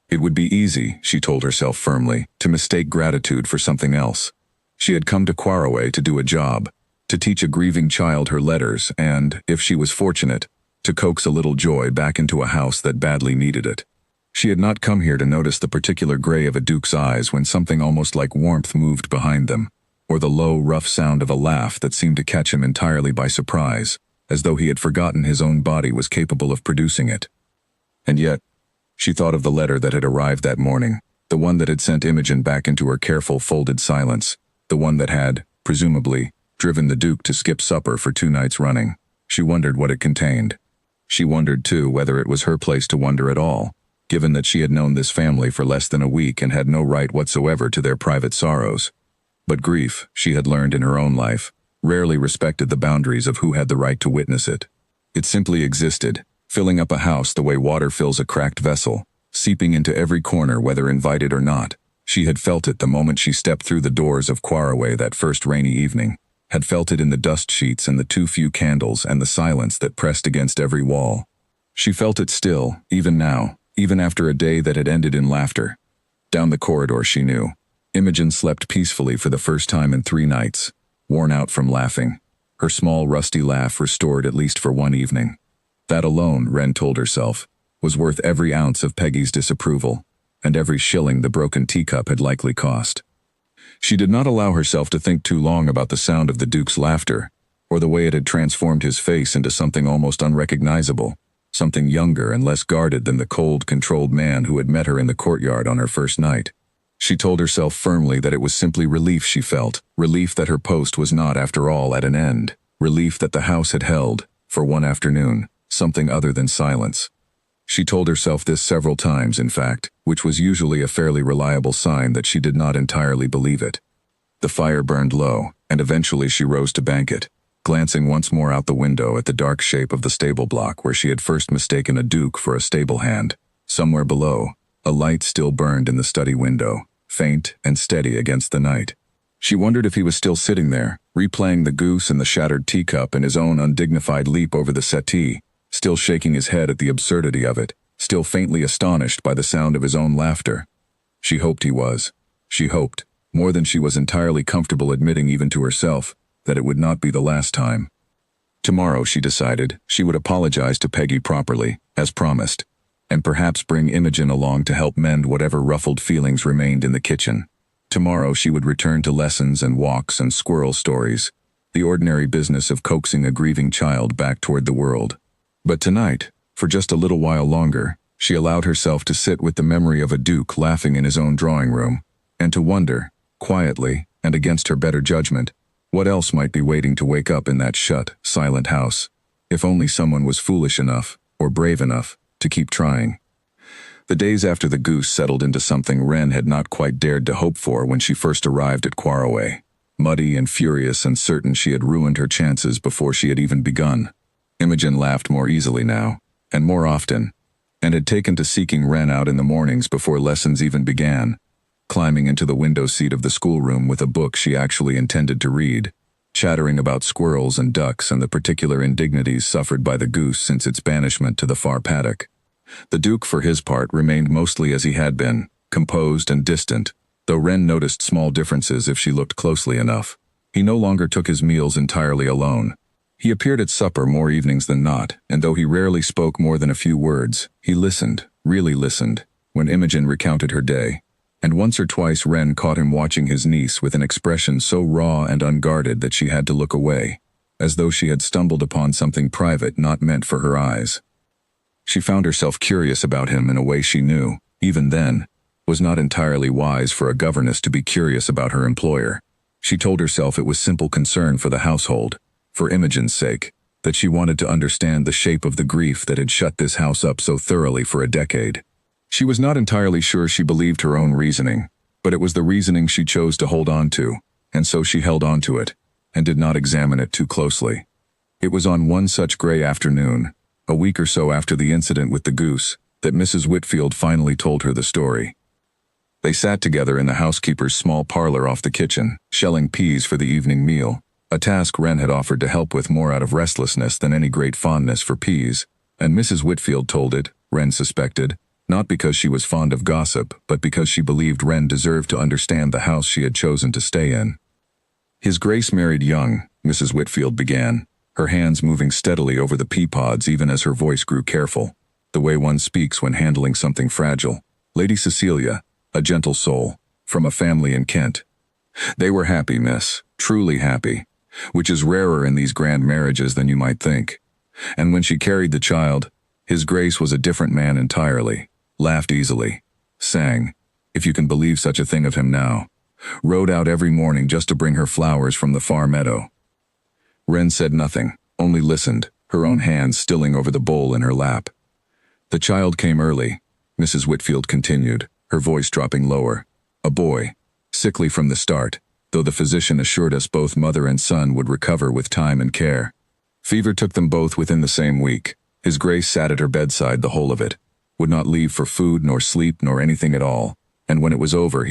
It would be easy, she told herself firmly, to mistake gratitude for something else. She had come to Quarrowe to do a job, to teach a grieving child her letters and, if she was fortunate, to coax a little joy back into a house that badly needed it. She had not come here to notice the particular gray of a duke's eyes when something almost like warmth moved behind them, or the low, rough sound of a laugh that seemed to catch him entirely by surprise, as though he had forgotten his own body was capable of producing it. And yet, she thought of the letter that had arrived that morning, the one that had sent Imogen back into her careful, folded silence, the one that had, presumably, driven the Duke to skip supper for 2 nights running. She wondered what it contained. She wondered, too, whether it was her place to wonder at all, given that she had known this family for less than a week and had no right whatsoever to their private sorrows. But grief, she had learned in her own life, rarely respected the boundaries of who had the right to witness it. It simply existed, filling up a house the way water fills a cracked vessel, seeping into every corner whether invited or not. She had felt it the moment she stepped through the doors of Quarrowe that first rainy evening, had felt it in the dust sheets and the too few candles and the silence that pressed against every wall. She felt it still, even now, even after a day that had ended in laughter. Down the corridor, she knew, Imogen slept peacefully for the first time in 3 nights, worn out from laughing, her small rusty laugh restored at least for one evening. That alone, Wren told herself, was worth every ounce of Peggy's disapproval, and every shilling the broken teacup had likely cost. She did not allow herself to think too long about the sound of the Duke's laughter, or the way it had transformed his face into something almost unrecognizable, something younger and less guarded than the cold, controlled man who had met her in the courtyard on her first night. She told herself firmly that it was simply relief she felt, relief that her post was not, after all, at an end, relief that the house had held, for one afternoon, something other than silence. She told herself this several times, in fact, which was usually a fairly reliable sign that she did not entirely believe it. The fire burned low, and eventually she rose to bank it, glancing once more out the window at the dark shape of the stable block where she had first mistaken a Duke for a stable hand. Somewhere below, a light still burned in the study window, faint and steady against the night. She wondered if he was still sitting there, replaying the goose and the shattered teacup and his own undignified leap over the settee, still shaking his head at the absurdity of it, still faintly astonished by the sound of his own laughter. She hoped he was. She hoped, more than she was entirely comfortable admitting even to herself, that it would not be the last time. Tomorrow, she decided, she would apologize to Peggy properly, as promised, and perhaps bring Imogen along to help mend whatever ruffled feelings remained in the kitchen. Tomorrow she would return to lessons and walks and squirrel stories, the ordinary business of coaxing a grieving child back toward the world. But tonight, for just a little while longer, she allowed herself to sit with the memory of a Duke laughing in his own drawing room, and to wonder, quietly and against her better judgment, what else might be waiting to wake up in that shut, silent house, if only someone was foolish enough, or brave enough, to keep trying. The days after the goose settled into something Wren had not quite dared to hope for when she first arrived at Quarrowe, muddy and furious and certain she had ruined her chances before she had even begun. Imogen laughed more easily now, and more often, and had taken to seeking Wren out in the mornings before lessons even began, climbing into the window seat of the schoolroom with a book she actually intended to read, chattering about squirrels and ducks and the particular indignities suffered by the goose since its banishment to the far paddock. The Duke, for his part, remained mostly as he had been, composed and distant, though Wren noticed small differences if she looked closely enough. He no longer took his meals entirely alone. He appeared at supper more evenings than not, and though he rarely spoke more than a few words, he listened, really listened, when Imogen recounted her day, and once or twice Wren caught him watching his niece with an expression so raw and unguarded that she had to look away, as though she had stumbled upon something private not meant for her eyes. She found herself curious about him in a way she knew, even then, was not entirely wise for a governess to be curious about her employer. She told herself it was simple concern for the household, for Imogen's sake, that she wanted to understand the shape of the grief that had shut this house up so thoroughly for a decade. She was not entirely sure she believed her own reasoning, but it was the reasoning she chose to hold on to, and so she held on to it, and did not examine it too closely. It was on one such gray afternoon, a week or so after the incident with the goose, that Mrs. Whitfield finally told her the story. They sat together in the housekeeper's small parlor off the kitchen, shelling peas for the evening meal, a task Wren had offered to help with more out of restlessness than any great fondness for peas, and Mrs. Whitfield told it, Wren suspected, not because she was fond of gossip, but because she believed Wren deserved to understand the house she had chosen to stay in. His Grace married young, Mrs. Whitfield began, her hands moving steadily over the pea pods even as her voice grew careful, the way one speaks when handling something fragile. Lady Cecilia, a gentle soul, from a family in Kent. They were happy, miss, truly happy, which is rarer in these grand marriages than you might think. And when she carried the child, His Grace was a different man entirely, laughed easily, sang, if you can believe such a thing of him now, rode out every morning just to bring her flowers from the far meadow. Wren said nothing, only listened, her own hands stilling over the bowl in her lap. The child came early, Mrs. Whitfield continued, her voice dropping lower. A boy, sickly from the start, though the physician assured us both mother and son would recover with time and care. Fever took them both within the same week. His Grace sat at her bedside the whole of it, would not leave for food nor sleep nor anything at all, and when it was over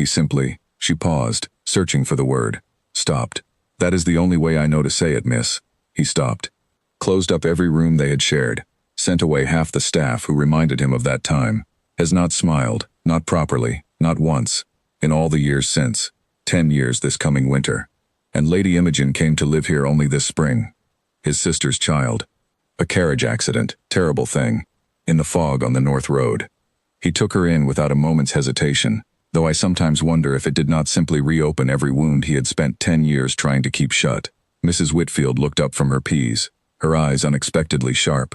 she paused, searching for the word, stopped. That is the only way I know to say it, miss. He stopped. Closed up every room they had shared, sent away half the staff who reminded him of that time, has not smiled, not properly, not once, in all the years since, 10 years this coming winter. And Lady Imogen came to live here only this spring. His sister's child. A carriage accident, terrible thing, in the fog on the North Road. He took her in without a moment's hesitation, though I sometimes wonder if it did not simply reopen every wound he had spent 10 years trying to keep shut. Mrs. Whitfield looked up from her peas, her eyes unexpectedly sharp.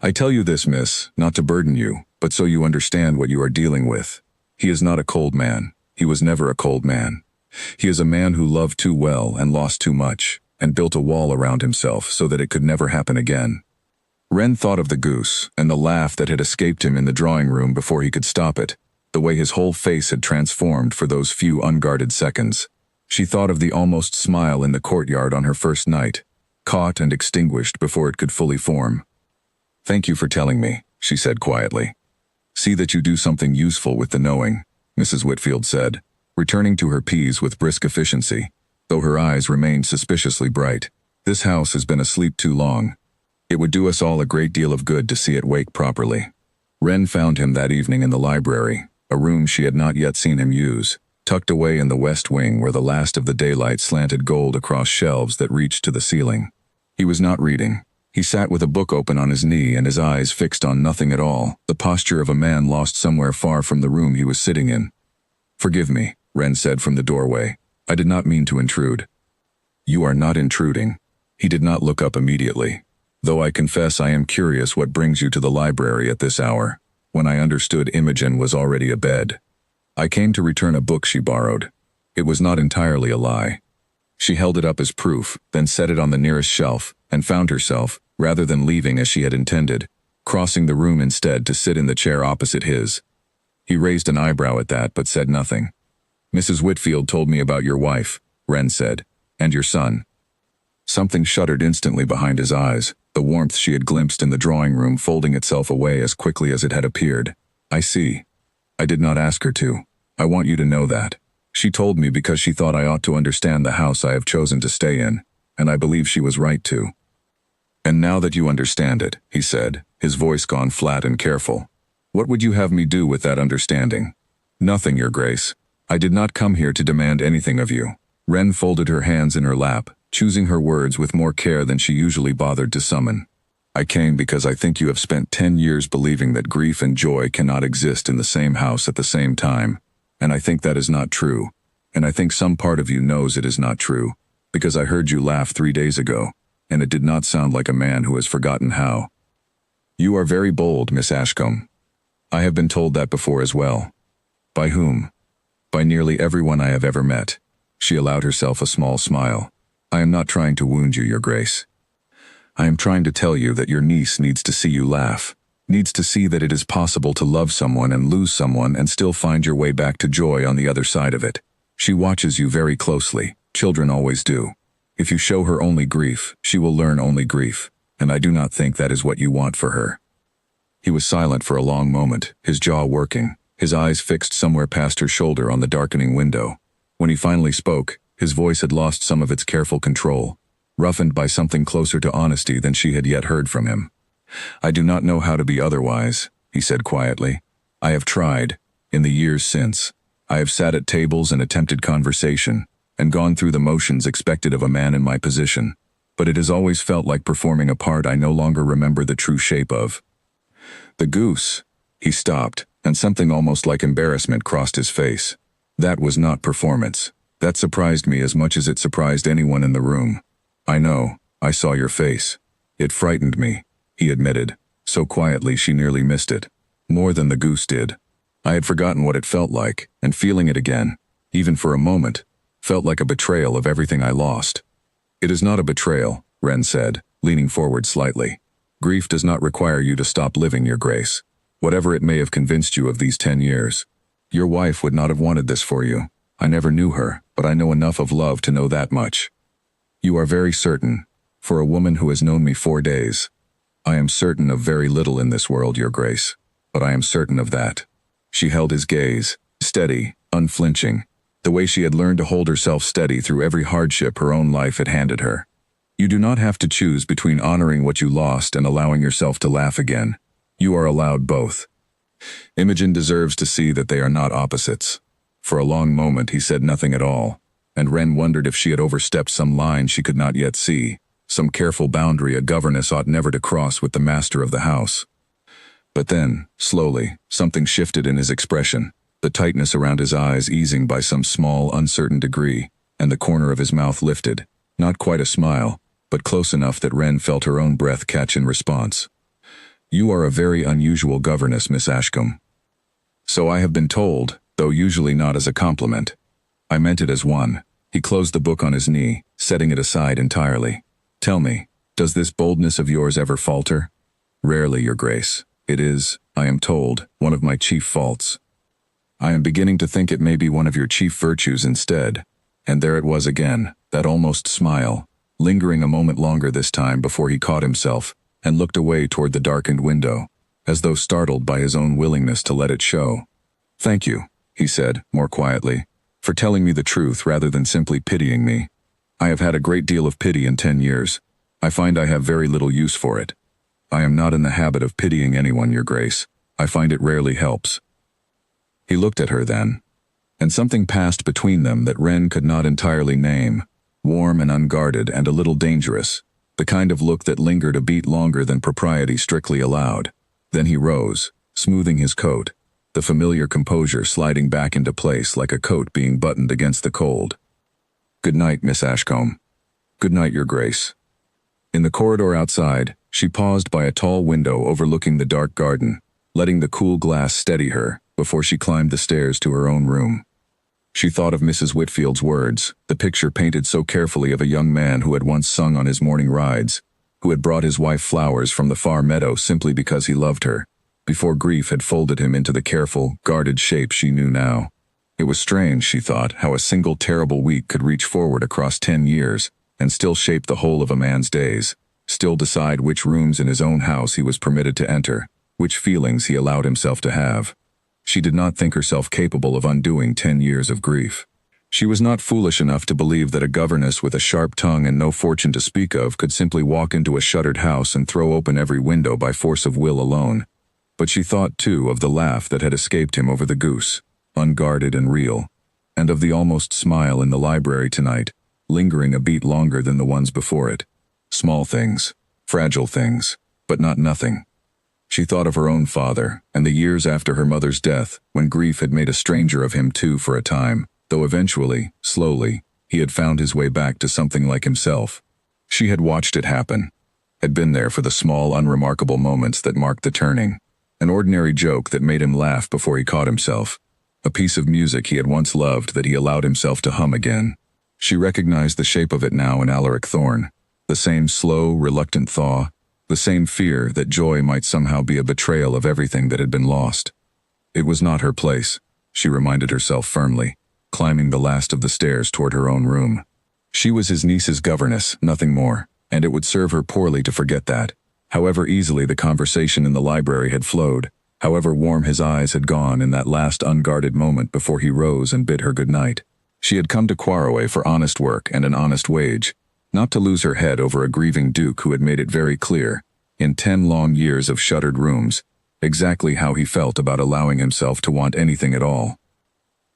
I tell you this, miss, not to burden you, but so you understand what you are dealing with. He is not a cold man. He was never a cold man. He is a man who loved too well and lost too much, and built a wall around himself so that it could never happen again. Wren thought of the goose, and the laugh that had escaped him in the drawing room before he could stop it, the way his whole face had transformed for those few unguarded seconds. She thought of the almost smile in the courtyard on her first night, caught and extinguished before it could fully form. Thank you for telling me, she said quietly. See that you do something useful with the knowing, Mrs. Whitfield said, returning to her peas with brisk efficiency, though her eyes remained suspiciously bright. This house has been asleep too long. It would do us all a great deal of good to see it wake properly. Wren found him that evening in the library, a room she had not yet seen him use, tucked away in the west wing where the last of the daylight slanted gold across shelves that reached to the ceiling. He was not reading. He sat with a book open on his knee and his eyes fixed on nothing at all, the posture of a man lost somewhere far from the room he was sitting in. Forgive me, Wren said from the doorway. I did not mean to intrude. You are not intruding. He did not look up immediately, though I confess I am curious what brings you to the library at this hour, when I understood Imogen was already abed. I came to return a book she borrowed. It was not entirely a lie. She held it up as proof, then set it on the nearest shelf, and found herself, rather than leaving as she had intended, crossing the room instead to sit in the chair opposite his. He raised an eyebrow at that but said nothing. Mrs. Whitfield told me about your wife, Wren said, and your son. Something shuddered instantly behind his eyes, the warmth she had glimpsed in the drawing room folding itself away as quickly as it had appeared. I see. I did not ask her to. I want you to know that. She told me because she thought I ought to understand the house I have chosen to stay in, and I believe she was right to. And now that you understand it, he said, his voice gone flat and careful, what would you have me do with that understanding? Nothing, Your Grace. I did not come here to demand anything of you. Wren folded her hands in her lap, choosing her words with more care than she usually bothered to summon. I came because I think you have spent 10 years believing that grief and joy cannot exist in the same house at the same time, and I think that is not true, and I think some part of you knows it is not true, because I heard you laugh 3 days ago, and it did not sound like a man who has forgotten how. You are very bold, Miss Ashcombe. I have been told that before as well. By whom? By nearly everyone I have ever met. She allowed herself a small smile. I am not trying to wound you, Your Grace. I am trying to tell you that your niece needs to see you laugh, needs to see that it is possible to love someone and lose someone and still find your way back to joy on the other side of it. She watches you very closely. Children always do. If you show her only grief, she will learn only grief, and I do not think that is what you want for her. He was silent for a long moment, his jaw working, his eyes fixed somewhere past her shoulder on the darkening window. When he finally spoke, his voice had lost some of its careful control, roughened by something closer to honesty than she had yet heard from him. "I do not know how to be otherwise," he said quietly. "I have tried, in the years since. I have sat at tables and attempted conversation, and gone through the motions expected of a man in my position, but it has always felt like performing a part I no longer remember the true shape of." The goose. He stopped, and something almost like embarrassment crossed his face. "That was not performance. That surprised me as much as it surprised anyone in the room. I know, I saw your face. It frightened me," he admitted, so quietly she nearly missed it. "More than the goose did. I had forgotten what it felt like, and feeling it again, even for a moment, felt like a betrayal of everything I lost." "It is not a betrayal," Ren said, leaning forward slightly. "Grief does not require you to stop living, Your Grace. Whatever it may have convinced you of these 10 years. Your wife would not have wanted this for you. I never knew her, but I know enough of love to know that much." "You are very certain, for a woman who has known me 4 days. I am certain of very little in this world, Your Grace, but I am certain of that." She held his gaze, steady, unflinching, the way she had learned to hold herself steady through every hardship her own life had handed her. "You do not have to choose between honoring what you lost and allowing yourself to laugh again. You are allowed both. Imogen deserves to see that they are not opposites." For a long moment he said nothing at all, and Ren wondered if she had overstepped some line she could not yet see, some careful boundary a governess ought never to cross with the master of the house. But then, slowly, something shifted in his expression, the tightness around his eyes easing by some small, uncertain degree, and the corner of his mouth lifted, not quite a smile, but close enough that Ren felt her own breath catch in response. "You are a very unusual governess, Miss Ashcombe." "So I have been told, though usually not as a compliment. I meant it as one." He closed the book on his knee, setting it aside entirely. "Tell me, does this boldness of yours ever falter?" "Rarely, Your Grace. It is, I am told, one of my chief faults. I am beginning to think it may be one of your chief virtues instead." And there it was again, that almost smile, lingering a moment longer this time before he caught himself and looked away toward the darkened window, as though startled by his own willingness to let it show. "Thank you," he said, more quietly, "for telling me the truth rather than simply pitying me. I have had a great deal of pity in 10 years. I find I have very little use for it. I am not in the habit of pitying anyone, Your Grace. I find it rarely helps." He looked at her then, and something passed between them that Ren could not entirely name, warm and unguarded and a little dangerous, the kind of look that lingered a beat longer than propriety strictly allowed. Then he rose, smoothing his coat, the familiar composure sliding back into place like a coat being buttoned against the cold. "Good night, Miss Ashcombe." "Good night, Your Grace." In the corridor outside, she paused by a tall window overlooking the dark garden, letting the cool glass steady her before she climbed the stairs to her own room. She thought of Mrs. Whitfield's words, the picture painted so carefully of a young man who had once sung on his morning rides, who had brought his wife flowers from the far meadow simply because he loved her, before grief had folded him into the careful, guarded shape she knew now. It was strange, she thought, how a single terrible week could reach forward across 10 years and still shape the whole of a man's days, still decide which rooms in his own house he was permitted to enter, which feelings he allowed himself to have. She did not think herself capable of undoing 10 years of grief. She was not foolish enough to believe that a governess with a sharp tongue and no fortune to speak of could simply walk into a shuttered house and throw open every window by force of will alone. But she thought, too, of the laugh that had escaped him over the goose, unguarded and real, and of the almost smile in the library tonight, lingering a beat longer than the ones before it. Small things, fragile things, but not nothing. She thought of her own father, and the years after her mother's death, when grief had made a stranger of him too for a time, though eventually, slowly, he had found his way back to something like himself. She had watched it happen, had been there for the small, unremarkable moments that marked the turning, an ordinary joke that made him laugh before he caught himself, a piece of music he had once loved that he allowed himself to hum again. She recognized the shape of it now in Alaric Thorne, the same slow, reluctant thaw, the same fear that joy might somehow be a betrayal of everything that had been lost. It was not her place, she reminded herself firmly, climbing the last of the stairs toward her own room. She was his niece's governess, nothing more, and it would serve her poorly to forget that. However easily the conversation in the library had flowed, however warm his eyes had gone in that last unguarded moment before he rose and bid her good night. She had come to Quarrowe for honest work and an honest wage, not to lose her head over a grieving duke who had made it very clear, in 10 long years of shuttered rooms, exactly how he felt about allowing himself to want anything at all.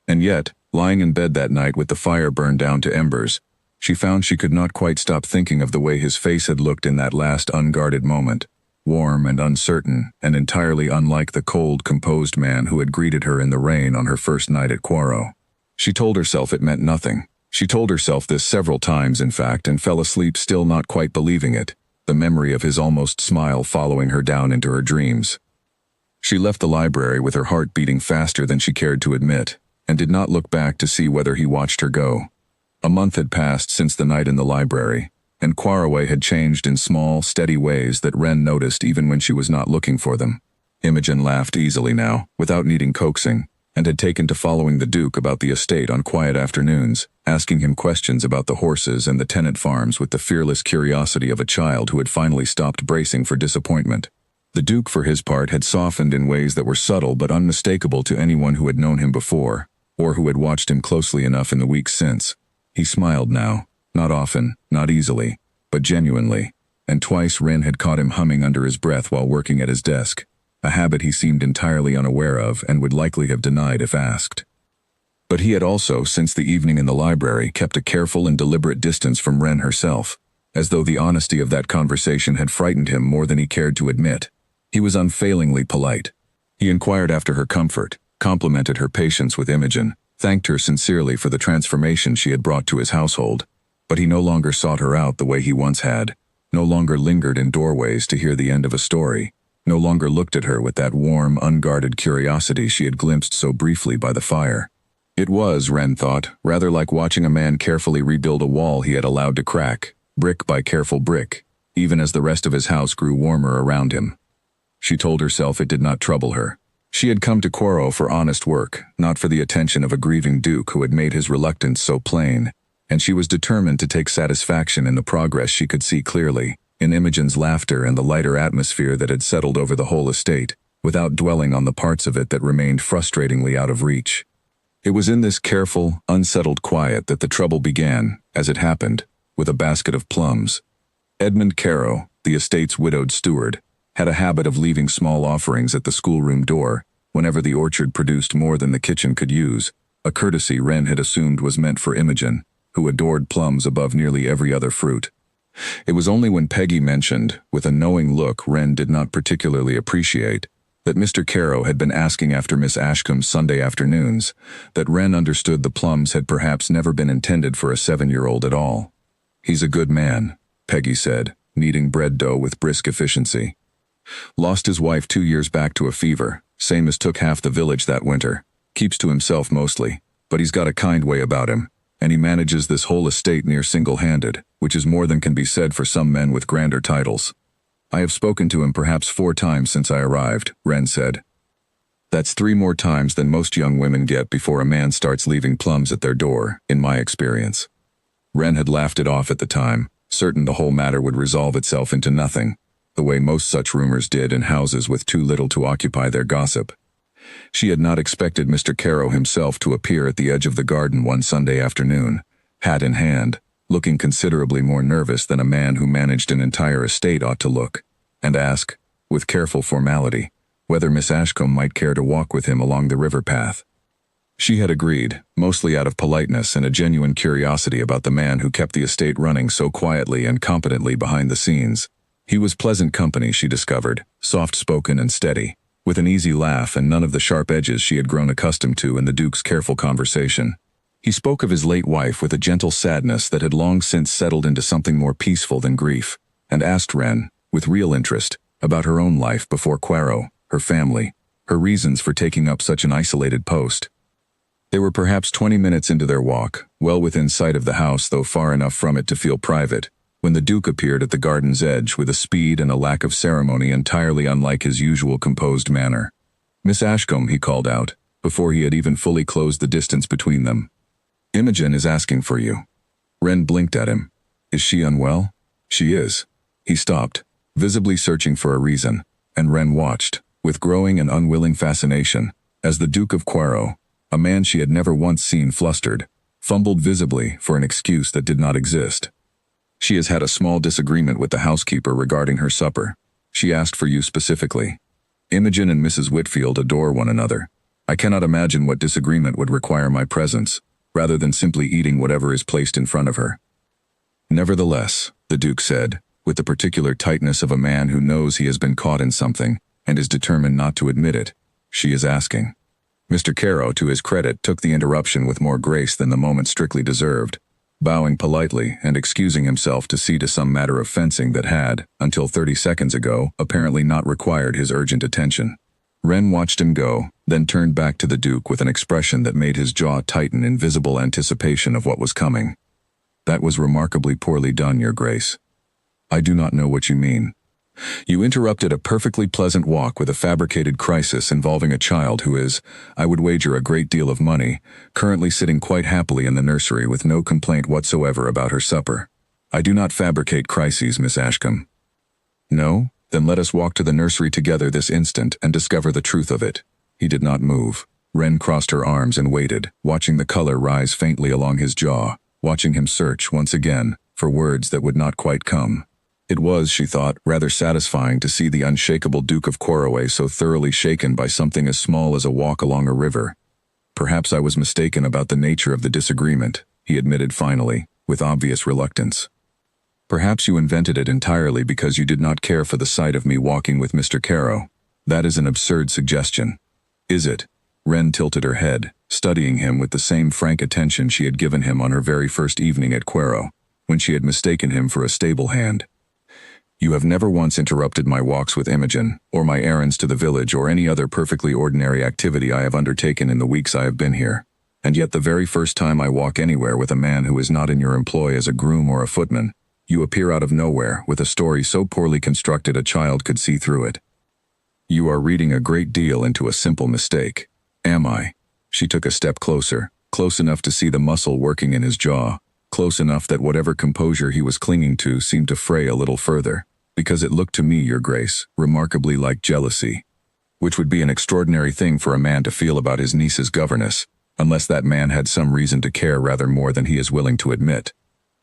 And yet, lying in bed that night with the fire burned down to embers, she found she could not quite stop thinking of the way his face had looked in that last unguarded moment, warm and uncertain and entirely unlike the cold, composed man who had greeted her in the rain on her first night at Quarrowe. She told herself it meant nothing. She told herself this several times, in fact, and fell asleep still not quite believing it, the memory of his almost smile following her down into her dreams. She left the library with her heart beating faster than she cared to admit, and did not look back to see whether he watched her go. A month had passed since the night in the library, and Quarrowe had changed in small, steady ways that Wren noticed even when she was not looking for them. Imogen laughed easily now, without needing coaxing, and had taken to following the Duke about the estate on quiet afternoons, asking him questions about the horses and the tenant farms with the fearless curiosity of a child who had finally stopped bracing for disappointment. The Duke, for his part, had softened in ways that were subtle but unmistakable to anyone who had known him before, or who had watched him closely enough in the weeks since. He smiled now, not often, not easily, but genuinely, and twice Wren had caught him humming under his breath while working at his desk, a habit he seemed entirely unaware of and would likely have denied if asked. But he had also, since the evening in the library, kept a careful and deliberate distance from Wren herself, as though the honesty of that conversation had frightened him more than he cared to admit. He was unfailingly polite. He inquired after her comfort, complimented her patience with Imogen, thanked her sincerely for the transformation she had brought to his household, but he no longer sought her out the way he once had, no longer lingered in doorways to hear the end of a story, no longer looked at her with that warm, unguarded curiosity she had glimpsed so briefly by the fire. It was, Wren thought, rather like watching a man carefully rebuild a wall he had allowed to crack, brick by careful brick, even as the rest of his house grew warmer around him. She told herself it did not trouble her. She had come to Quarrowe for honest work, not for the attention of a grieving duke who had made his reluctance so plain, and she was determined to take satisfaction in the progress she could see clearly, in Imogen's laughter and the lighter atmosphere that had settled over the whole estate, without dwelling on the parts of it that remained frustratingly out of reach. It was in this careful, unsettled quiet that the trouble began, as it happened, with a basket of plums. Edmund Quarrowe, the estate's widowed steward, had a habit of leaving small offerings at the schoolroom door whenever the orchard produced more than the kitchen could use, a courtesy Wren had assumed was meant for Imogen, who adored plums above nearly every other fruit. It was only when Peggy mentioned, with a knowing look Wren did not particularly appreciate, that Mr. Quarrowe had been asking after Miss Ashcombe's Sunday afternoons, that Wren understood the plums had perhaps never been intended for a 7-year-old at all. "He's a good man," Peggy said, kneading bread dough with brisk efficiency. "Lost his wife 2 years back to a fever, same as took half the village that winter. Keeps to himself mostly, but he's got a kind way about him, and he manages this whole estate near single-handed, which is more than can be said for some men with grander titles. I have spoken to him perhaps 4 times since I arrived," Wren said. "That's 3 more times than most young women get before a man starts leaving plums at their door, in my experience." Wren had laughed it off at the time, certain the whole matter would resolve itself into nothing, the way most such rumors did in houses with too little to occupy their gossip. She had not expected Mr. Quarrowe himself to appear at the edge of the garden one Sunday afternoon, hat in hand, looking considerably more nervous than a man who managed an entire estate ought to look, and ask, with careful formality, whether Miss Ashcombe might care to walk with him along the river path. She had agreed, mostly out of politeness and a genuine curiosity about the man who kept the estate running so quietly and competently behind the scenes. He was pleasant company, she discovered, soft-spoken and steady, with an easy laugh and none of the sharp edges she had grown accustomed to in the Duke's careful conversation. He spoke of his late wife with a gentle sadness that had long since settled into something more peaceful than grief, and asked Wren, with real interest, about her own life before Quarrowe, her family, her reasons for taking up such an isolated post. They were perhaps 20 minutes into their walk, well within sight of the house though far enough from it to feel private, when the Duke appeared at the garden's edge with a speed and a lack of ceremony entirely unlike his usual composed manner. "Miss Ashcombe," he called out, before he had even fully closed the distance between them. "Imogen is asking for you." Wren blinked at him. "Is she unwell?" "She is." He stopped, visibly searching for a reason, and Wren watched, with growing and unwilling fascination, as the Duke of Quarrowe, a man she had never once seen flustered, fumbled visibly for an excuse that did not exist. She has had a small disagreement with the housekeeper regarding her supper. She asked for you specifically. Imogen and Mrs. Whitfield adore one another. I cannot imagine what disagreement would require my presence, rather than simply eating whatever is placed in front of her. Nevertheless, the Duke said, with the particular tightness of a man who knows he has been caught in something and is determined not to admit it, she is asking. Mr. Quarrowe, to his credit, took the interruption with more grace than the moment strictly deserved, bowing politely and excusing himself to see to some matter of fencing that had, until 30 seconds ago, apparently not required his urgent attention. Wren watched him go, then turned back to the Duke with an expression that made his jaw tighten in visible anticipation of what was coming. That was remarkably poorly done, Your Grace. I do not know what you mean. You interrupted a perfectly pleasant walk with a fabricated crisis involving a child who is, I would wager a great deal of money, currently sitting quite happily in the nursery with no complaint whatsoever about her supper. I do not fabricate crises, Miss Ashcombe. No? Then let us walk to the nursery together this instant and discover the truth of it. He did not move. Wren crossed her arms and waited, watching the color rise faintly along his jaw, watching him search, once again, for words that would not quite come. It was, she thought, rather satisfying to see the unshakable Duke of Quarrowe so thoroughly shaken by something as small as a walk along a river. Perhaps I was mistaken about the nature of the disagreement, he admitted finally, with obvious reluctance. Perhaps you invented it entirely because you did not care for the sight of me walking with Mr. Quarrowe. That is an absurd suggestion. Is it? Wren tilted her head, studying him with the same frank attention she had given him on her very first evening at Quarrowe, when she had mistaken him for a stable hand. You have never once interrupted my walks with Imogen, or my errands to the village, or any other perfectly ordinary activity I have undertaken in the weeks I have been here. And yet the very first time I walk anywhere with a man who is not in your employ as a groom or a footman, you appear out of nowhere with a story so poorly constructed a child could see through it. You are reading a great deal into a simple mistake. Am I? She took a step closer, close enough to see the muscle working in his jaw, close enough that whatever composure he was clinging to seemed to fray a little further, because it looked to me, Your Grace, remarkably like jealousy, which would be an extraordinary thing for a man to feel about his niece's governess, unless that man had some reason to care rather more than he is willing to admit.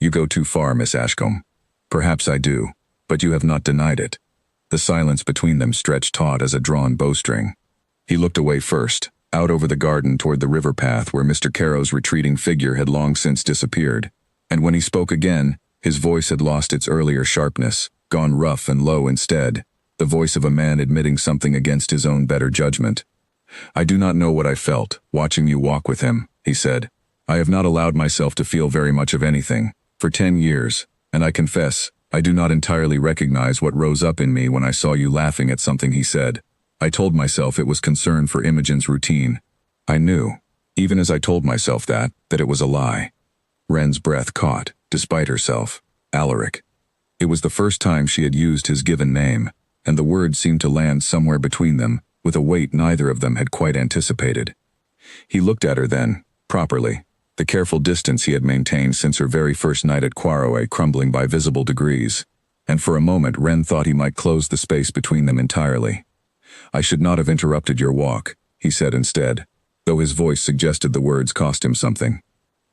You go too far, Miss Ashcombe. Perhaps I do, but you have not denied it. The silence between them stretched taut as a drawn bowstring. He looked away first, out over the garden toward the river path where Mr. Quarrowe's retreating figure had long since disappeared, and when he spoke again, his voice had lost its earlier sharpness, gone rough and low instead, the voice of a man admitting something against his own better judgment. I do not know what I felt, watching you walk with him, he said. I have not allowed myself to feel very much of anything, for 10 years, and I confess, I do not entirely recognize what rose up in me when I saw you laughing at something he said. I told myself it was concern for Imogen's routine. I knew, even as I told myself that it was a lie. Wren's breath caught, despite herself. Alaric. It was the first time she had used his given name, and the word seemed to land somewhere between them, with a weight neither of them had quite anticipated. He looked at her then, properly, the careful distance he had maintained since her very first night at Quarrowe crumbling by visible degrees, and for a moment Wren thought he might close the space between them entirely. I should not have interrupted your walk, he said instead, though his voice suggested the words cost him something.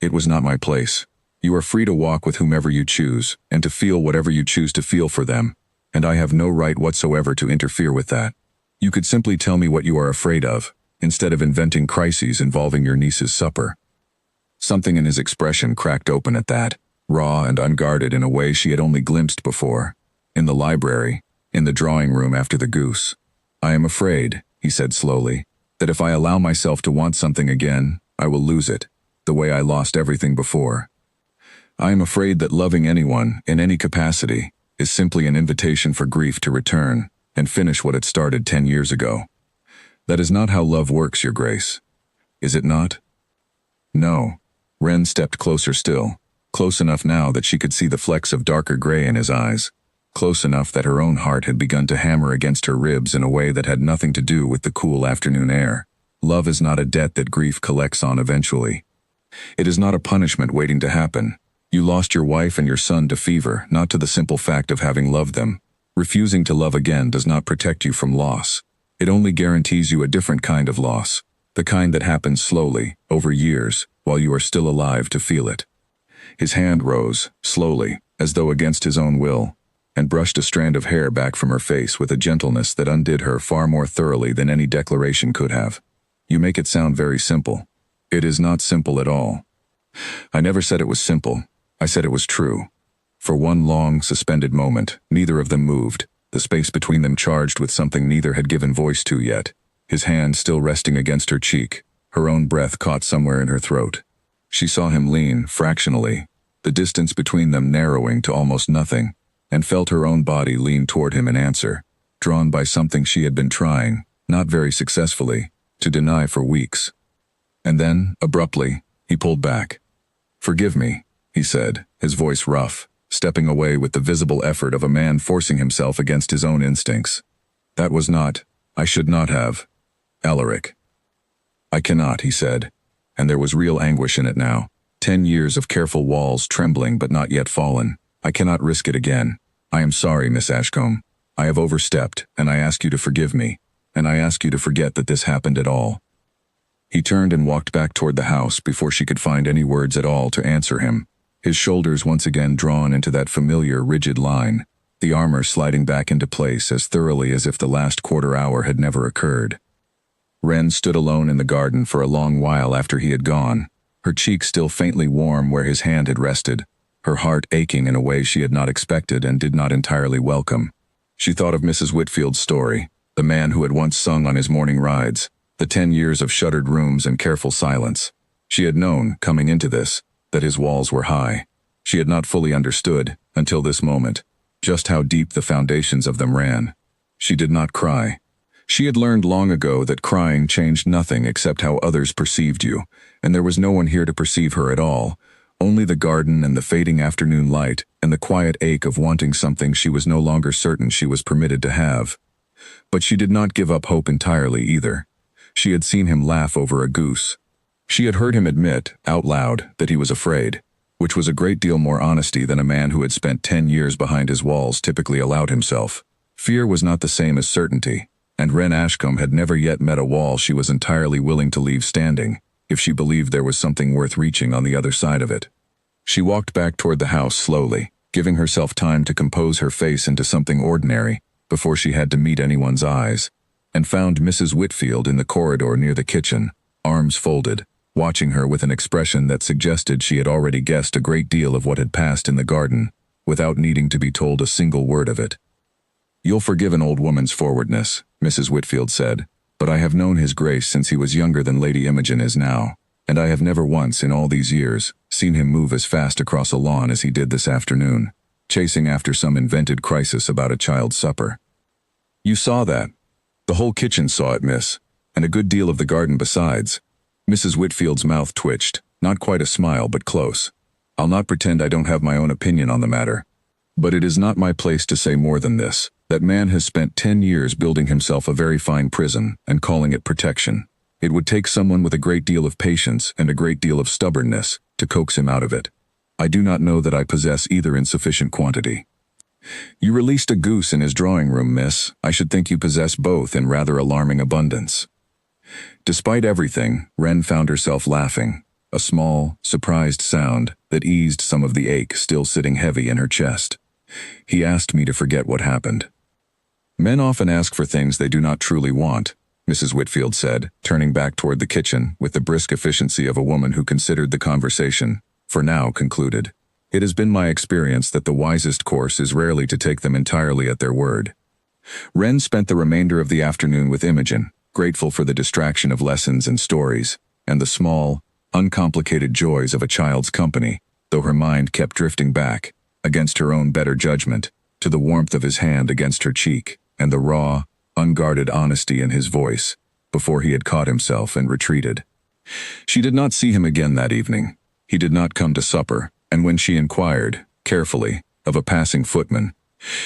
It was not my place. You are free to walk with whomever you choose, and to feel whatever you choose to feel for them, and I have no right whatsoever to interfere with that. You could simply tell me what you are afraid of, instead of inventing crises involving your niece's supper. Something in his expression cracked open at that, raw and unguarded in a way she had only glimpsed before. In the library, in the drawing room after the goose. I am afraid, he said slowly, that if I allow myself to want something again, I will lose it, the way I lost everything before. I am afraid that loving anyone, in any capacity, is simply an invitation for grief to return and finish what it started 10 years ago. That is not how love works, Your Grace. Is it not? No. Wren stepped closer still, close enough now that she could see the flecks of darker gray in his eyes, close enough that her own heart had begun to hammer against her ribs in a way that had nothing to do with the cool afternoon air. Love is not a debt that grief collects on eventually. It is not a punishment waiting to happen. You lost your wife and your son to fever, not to the simple fact of having loved them. Refusing to love again does not protect you from loss. It only guarantees you a different kind of loss, the kind that happens slowly, over years, while you are still alive to feel it. His hand rose, slowly, as though against his own will, and brushed a strand of hair back from her face with a gentleness that undid her far more thoroughly than any declaration could have. You make it sound very simple. It is not simple at all. I never said it was simple. I said it was true. For one long, suspended moment, neither of them moved, the space between them charged with something neither had given voice to yet, his hand still resting against her cheek, her own breath caught somewhere in her throat. She saw him lean, fractionally, the distance between them narrowing to almost nothing, and felt her own body lean toward him in answer, drawn by something she had been trying, not very successfully, to deny for weeks. And then, abruptly, he pulled back. "Forgive me," he said, his voice rough, stepping away with the visible effort of a man forcing himself against his own instincts. "That was not, I should not have. Alaric." "I cannot," he said, and there was real anguish in it now. 10 years of careful walls trembling but not yet fallen. "I cannot risk it again. I am sorry, Miss Ashcombe. I have overstepped, and I ask you to forgive me, and I ask you to forget that this happened at all." He turned and walked back toward the house before she could find any words at all to answer him, his shoulders once again drawn into that familiar, rigid line, the armor sliding back into place as thoroughly as if the last quarter hour had never occurred. Wren stood alone in the garden for a long while after he had gone, her cheek still faintly warm where his hand had rested, her heart aching in a way she had not expected and did not entirely welcome. She thought of Mrs. Whitfield's story, the man who had once sung on his morning rides, the 10 years of shuttered rooms and careful silence. She had known, coming into this, that his walls were high. She had not fully understood, until this moment, just how deep the foundations of them ran. She did not cry. She had learned long ago that crying changed nothing except how others perceived you, and there was no one here to perceive her at all, only the garden and the fading afternoon light and the quiet ache of wanting something she was no longer certain she was permitted to have. But she did not give up hope entirely either. She had seen him laugh over a goose. She had heard him admit, out loud, that he was afraid, which was a great deal more honesty than a man who had spent 10 years behind his walls typically allowed himself. Fear was not the same as certainty, and Wren Ashcombe had never yet met a wall she was entirely willing to leave standing, if she believed there was something worth reaching on the other side of it. She walked back toward the house slowly, giving herself time to compose her face into something ordinary before she had to meet anyone's eyes, and found Mrs. Whitfield in the corridor near the kitchen, arms folded, watching her with an expression that suggested she had already guessed a great deal of what had passed in the garden, without needing to be told a single word of it. "You'll forgive an old woman's forwardness," Mrs. Whitfield said, "but I have known his grace since he was younger than Lady Imogen is now, and I have never once, in all these years, seen him move as fast across a lawn as he did this afternoon, chasing after some invented crisis about a child's supper. You saw that. The whole kitchen saw it, miss, and a good deal of the garden besides." Mrs. Whitfield's mouth twitched, not quite a smile but close. "I'll not pretend I don't have my own opinion on the matter. But it is not my place to say more than this. That man has spent 10 years building himself a very fine prison and calling it protection. It would take someone with a great deal of patience and a great deal of stubbornness to coax him out of it. I do not know that I possess either in sufficient quantity." "You released a goose in his drawing room, miss. I should think you possess both in rather alarming abundance." Despite everything, Wren found herself laughing, a small, surprised sound that eased some of the ache still sitting heavy in her chest. "He asked me to forget what happened." "Men often ask for things they do not truly want," Mrs. Whitfield said, turning back toward the kitchen with the brisk efficiency of a woman who considered the conversation, for now concluded. "It has been my experience that the wisest course is rarely to take them entirely at their word." Wren spent the remainder of the afternoon with Imogen, grateful for the distraction of lessons and stories, and the small, uncomplicated joys of a child's company, though her mind kept drifting back, against her own better judgment, to the warmth of his hand against her cheek, and the raw, unguarded honesty in his voice, before he had caught himself and retreated. She did not see him again that evening. He did not come to supper, and when she inquired, carefully, of a passing footman,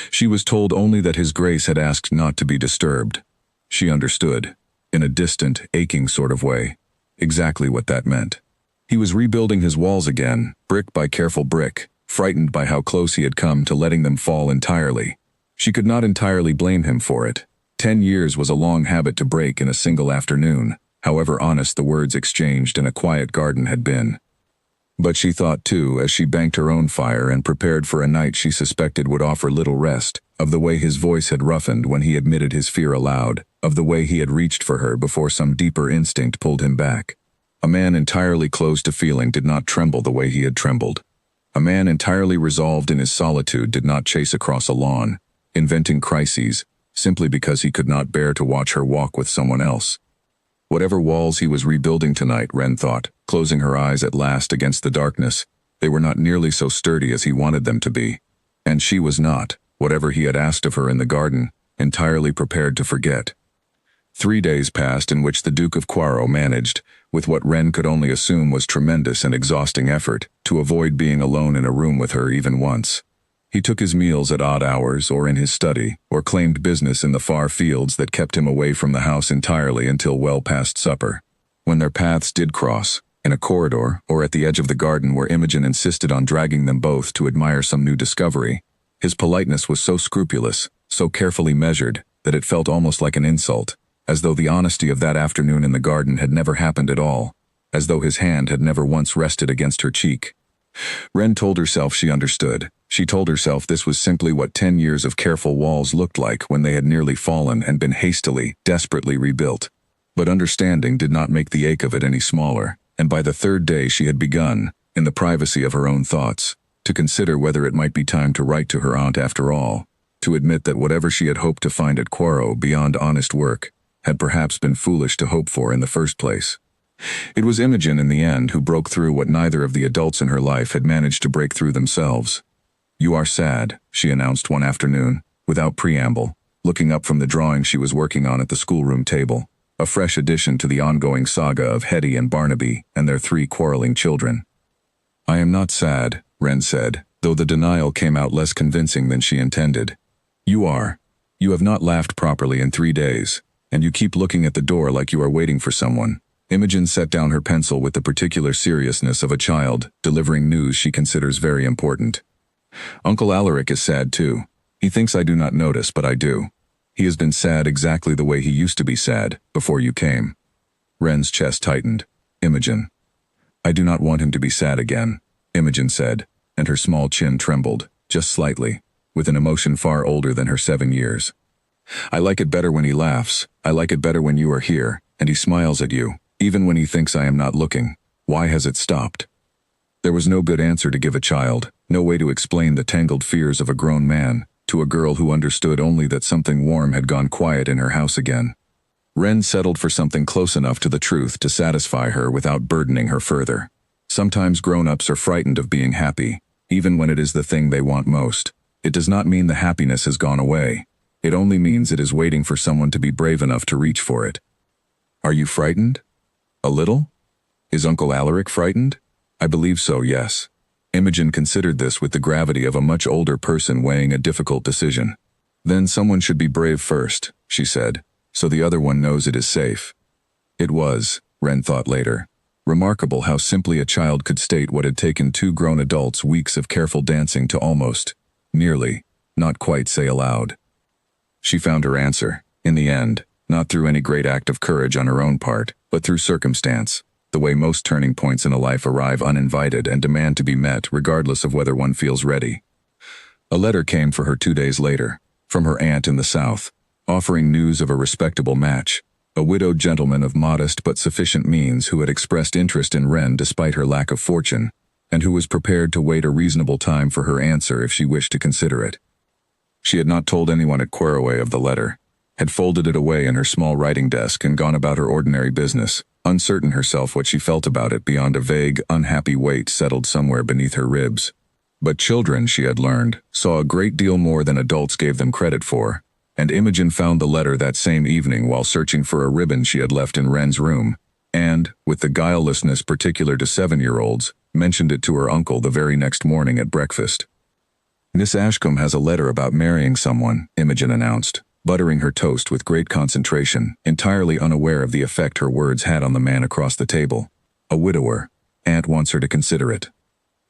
she was told only that his grace had asked not to be disturbed. She understood, in a distant, aching sort of way, exactly what that meant. He was rebuilding his walls again, brick by careful brick, frightened by how close he had come to letting them fall entirely. She could not entirely blame him for it. 10 years was a long habit to break in a single afternoon, however honest the words exchanged in a quiet garden had been. But she thought too, as she banked her own fire and prepared for a night she suspected would offer little rest, of the way his voice had roughened when he admitted his fear aloud, of the way he had reached for her before some deeper instinct pulled him back. A man entirely closed to feeling did not tremble the way he had trembled. A man entirely resolved in his solitude did not chase across a lawn, inventing crises, simply because he could not bear to watch her walk with someone else. Whatever walls he was rebuilding tonight, Wren thought, closing her eyes at last against the darkness, they were not nearly so sturdy as he wanted them to be. And she was not, whatever he had asked of her in the garden, entirely prepared to forget. 3 days passed in which the Duke of Quarrowe managed, with what Wren could only assume was tremendous and exhausting effort, to avoid being alone in a room with her even once. He took his meals at odd hours or in his study, or claimed business in the far fields that kept him away from the house entirely until well past supper. When their paths did cross, in a corridor or at the edge of the garden where Imogen insisted on dragging them both to admire some new discovery, his politeness was so scrupulous, so carefully measured, that it felt almost like an insult, as though the honesty of that afternoon in the garden had never happened at all, as though his hand had never once rested against her cheek. Wren told herself she understood. She told herself this was simply what 10 years of careful walls looked like when they had nearly fallen and been hastily, desperately rebuilt. But understanding did not make the ache of it any smaller, and by the 3rd day she had begun, in the privacy of her own thoughts, to consider whether it might be time to write to her aunt after all, to admit that whatever she had hoped to find at Quarrowe beyond honest work had perhaps been foolish to hope for in the first place. It was Imogen in the end who broke through what neither of the adults in her life had managed to break through themselves. "You are sad," she announced one afternoon, without preamble, looking up from the drawing she was working on at the schoolroom table, a fresh addition to the ongoing saga of Hetty and Barnaby and their 3 quarreling children. "I am not sad," Wren said, though the denial came out less convincing than she intended. "You are. You have not laughed properly in 3 days, and you keep looking at the door like you are waiting for someone." Imogen set down her pencil with the particular seriousness of a child delivering news she considers very important. "Uncle Alaric is sad too. He thinks I do not notice, but I do. He has been sad exactly the way he used to be sad, before you came." Wren's chest tightened. "Imogen." "I do not want him to be sad again," Imogen said, and her small chin trembled, just slightly, with an emotion far older than her 7 years. "I like it better when he laughs. I like it better when you are here, and he smiles at you, even when he thinks I am not looking. Why has it stopped?" There was no good answer to give a child, no way to explain the tangled fears of a grown man, to a girl who understood only that something warm had gone quiet in her house again. Wren settled for something close enough to the truth to satisfy her without burdening her further. Sometimes grown-ups are frightened of being happy, even when it is the thing they want most. It does not mean the happiness has gone away. It only means it is waiting for someone to be brave enough to reach for it. "Are you frightened?" "A little?" "Is Uncle Alaric frightened?" "I believe so, yes." Imogen considered this with the gravity of a much older person weighing a difficult decision. "Then someone should be brave first," she said, "so the other one knows it is safe." It was, Wren thought later, remarkable how simply a child could state what had taken 2 grown adults weeks of careful dancing to almost, nearly, not quite say aloud. She found her answer, in the end, not through any great act of courage on her own part, but through circumstance, the way most turning points in a life arrive uninvited and demand to be met regardless of whether one feels ready. A letter came for her 2 days later, from her aunt in the South, offering news of a respectable match, a widowed gentleman of modest but sufficient means who had expressed interest in Wren despite her lack of fortune, and who was prepared to wait a reasonable time for her answer if she wished to consider it. She had not told anyone at Quarrowe of the letter, had folded it away in her small writing desk and gone about her ordinary business, uncertain herself what she felt about it beyond a vague, unhappy weight settled somewhere beneath her ribs. But children, she had learned, saw a great deal more than adults gave them credit for, and Imogen found the letter that same evening while searching for a ribbon she had left in Wren's room, and, with the guilelessness particular to 7-year-olds, mentioned it to her uncle the very next morning at breakfast. "Miss Ashcombe has a letter about marrying someone," Imogen announced, buttering her toast with great concentration, entirely unaware of the effect her words had on the man across the table. "A widower. Aunt wants her to consider it."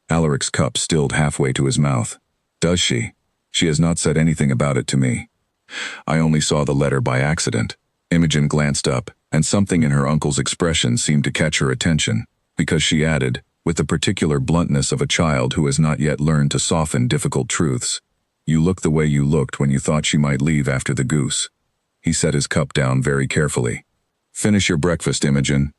Alaric's cup stilled halfway to his mouth. "Does she? She has not said anything about it to me." I only saw the letter by accident. Imogen glanced up, and something in her uncle's expression seemed to catch her attention, because she added, with the particular bluntness of a child who has not yet learned to soften difficult truths, "You look the way you looked when you thought she might leave after the goose." He set his cup down very carefully. "Finish your breakfast, Imogen."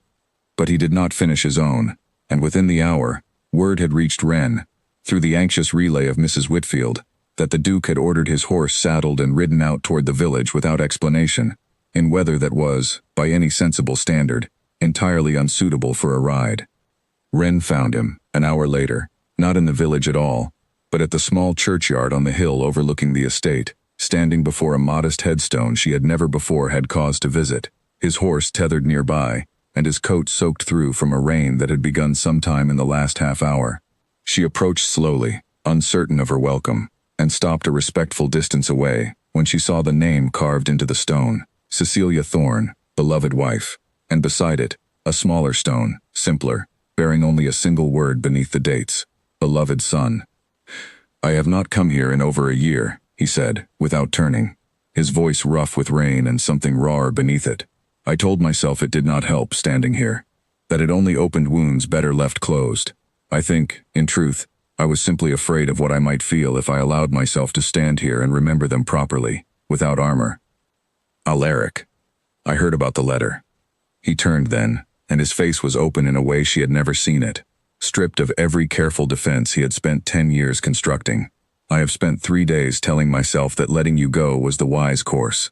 But he did not finish his own, and within the hour, word had reached Wren, through the anxious relay of Mrs. Whitfield, that the Duke had ordered his horse saddled and ridden out toward the village without explanation, in weather that was, by any sensible standard, entirely unsuitable for a ride. Wren found him, an hour later, not in the village at all, but at the small churchyard on the hill overlooking the estate, standing before a modest headstone she had never before had cause to visit, his horse tethered nearby, and his coat soaked through from a rain that had begun sometime in the last half hour. She approached slowly, uncertain of her welcome, and stopped a respectful distance away when she saw the name carved into the stone, Cecilia Thorne, beloved wife, and beside it, a smaller stone, simpler, bearing only a single word beneath the dates, beloved son. "I have not come here in over a year," he said, without turning, his voice rough with rain and something rawer beneath it. "I told myself it did not help standing here, that it only opened wounds better left closed. I think, in truth, I was simply afraid of what I might feel if I allowed myself to stand here and remember them properly, without armor. Alaric. I heard about the letter." He turned then, and his face was open in a way she had never seen it, stripped of every careful defense he had spent 10 years constructing. "I have spent 3 days telling myself that letting you go was the wise course,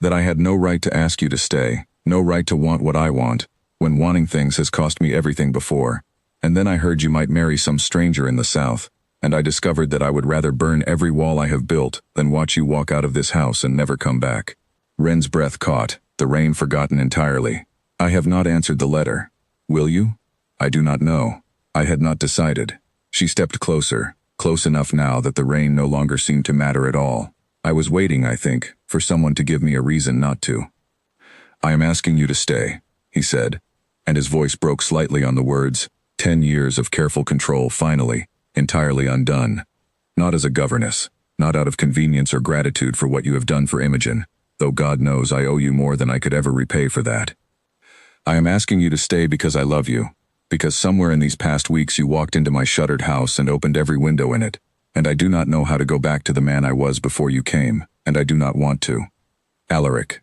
that I had no right to ask you to stay, no right to want what I want, when wanting things has cost me everything before. And then I heard you might marry some stranger in the South, and I discovered that I would rather burn every wall I have built than watch you walk out of this house and never come back." Wren's breath caught, the rain forgotten entirely. "I have not answered the letter. Will you?" "I do not know. I had not decided." She stepped closer, close enough now that the rain no longer seemed to matter at all. "I was waiting, I think, for someone to give me a reason not to." "I am asking you to stay," he said, and his voice broke slightly on the words, 10 years of careful control finally, entirely undone. "Not as a governess, not out of convenience or gratitude for what you have done for Imogen, though God knows I owe you more than I could ever repay for that. I am asking you to stay because I love you, because somewhere in these past weeks you walked into my shuttered house and opened every window in it, and I do not know how to go back to the man I was before you came, and I do not want to. Alaric."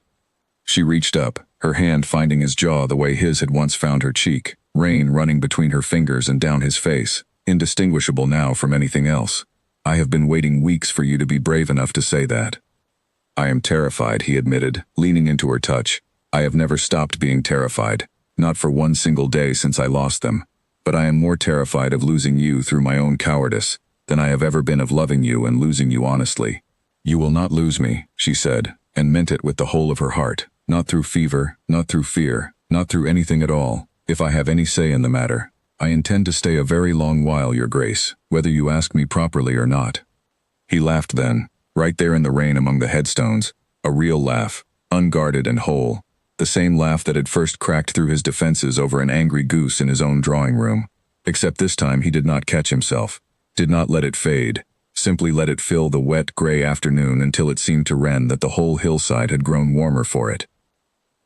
She reached up, her hand finding his jaw the way his had once found her cheek, rain running between her fingers and down his face, indistinguishable now from anything else. "I have been waiting weeks for you to be brave enough to say that." "I am terrified," he admitted, leaning into her touch. "I have never stopped being terrified, not for one single day since I lost them, but I am more terrified of losing you through my own cowardice than I have ever been of loving you and losing you honestly." "You will not lose me," she said, and meant it with the whole of her heart, "not through fever, not through fear, not through anything at all. If I have any say in the matter, I intend to stay a very long while, Your Grace, whether you ask me properly or not." He laughed then, right there in the rain among the headstones, a real laugh, unguarded and whole, the same laugh that had first cracked through his defenses over an angry goose in his own drawing room. Except this time he did not catch himself, did not let it fade, simply let it fill the wet, gray afternoon until it seemed to Wren that the whole hillside had grown warmer for it.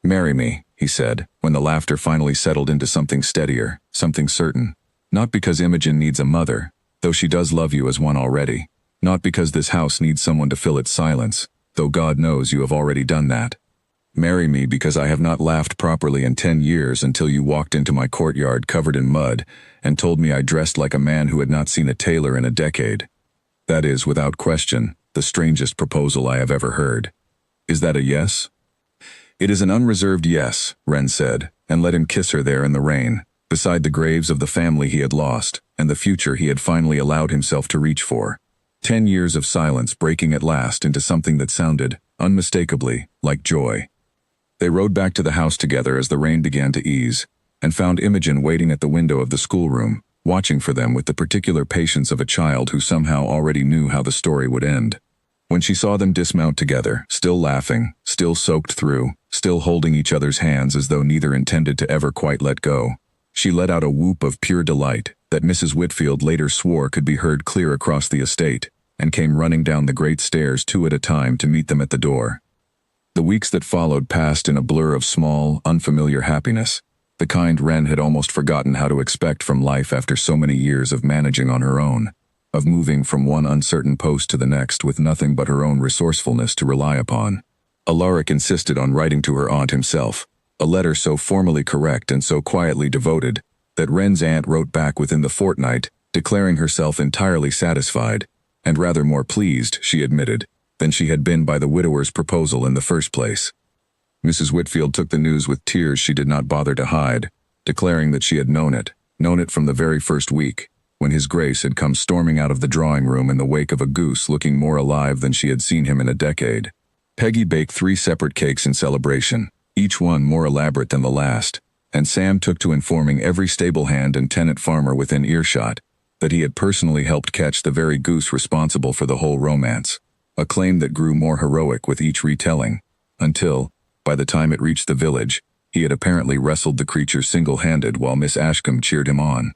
"Marry me," he said, when the laughter finally settled into something steadier, something certain. "Not because Imogen needs a mother, though she does love you as one already. Not because this house needs someone to fill its silence, though God knows you have already done that. Marry me because I have not laughed properly in 10 years until you walked into my courtyard covered in mud and told me I dressed like a man who had not seen a tailor in a decade. That is, without question, the strangest proposal I have ever heard. Is that a yes?" "It is an unreserved yes," Wren said, and let him kiss her there in the rain, beside the graves of the family he had lost, and the future he had finally allowed himself to reach for. 10 years of silence breaking at last into something that sounded, unmistakably, like joy. They rode back to the house together as the rain began to ease, and found Imogen waiting at the window of the schoolroom, watching for them with the particular patience of a child who somehow already knew how the story would end. When she saw them dismount together, still laughing, still soaked through, still holding each other's hands as though neither intended to ever quite let go, she let out a whoop of pure delight that Mrs. Whitfield later swore could be heard clear across the estate, and came running down the great stairs 2 at a time to meet them at the door. The weeks that followed passed in a blur of small, unfamiliar happiness, the kind Wren had almost forgotten how to expect from life after so many years of managing on her own, of moving from one uncertain post to the next with nothing but her own resourcefulness to rely upon. Alaric insisted on writing to her aunt himself, a letter so formally correct and so quietly devoted that Wren's aunt wrote back within the fortnight, declaring herself entirely satisfied, and rather more pleased, she admitted, than she had been by the widower's proposal in the first place. Mrs. Whitfield took the news with tears she did not bother to hide, declaring that she had known it from the very first week, when his Grace had come storming out of the drawing room in the wake of a goose looking more alive than she had seen him in a decade. Peggy baked 3 separate cakes in celebration, each one more elaborate than the last, and Sam took to informing every stable hand and tenant farmer within earshot that he had personally helped catch the very goose responsible for the whole romance, a claim that grew more heroic with each retelling, until, by the time it reached the village, he had apparently wrestled the creature single-handed while Miss Ashcombe cheered him on.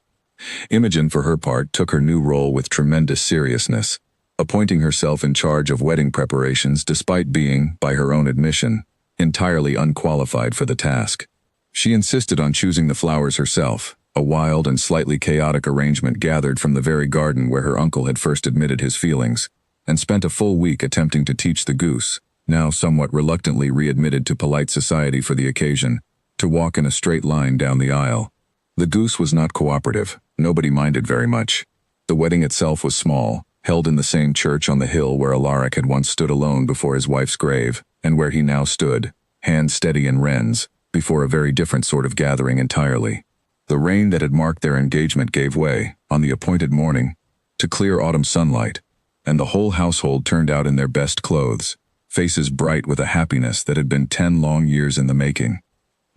Imogen, for her part, took her new role with tremendous seriousness, appointing herself in charge of wedding preparations despite being, by her own admission, entirely unqualified for the task. She insisted on choosing the flowers herself, a wild and slightly chaotic arrangement gathered from the very garden where her uncle had first admitted his feelings, and spent a full week attempting to teach the goose, now somewhat reluctantly readmitted to polite society for the occasion, to walk in a straight line down the aisle. The goose was not cooperative, nobody minded very much. The wedding itself was small, held in the same church on the hill where Alaric had once stood alone before his wife's grave, and where he now stood, hands steady in Wren's, before a very different sort of gathering entirely. The rain that had marked their engagement gave way, on the appointed morning, to clear autumn sunlight, and the whole household turned out in their best clothes, faces bright with a happiness that had been 10 long years in the making.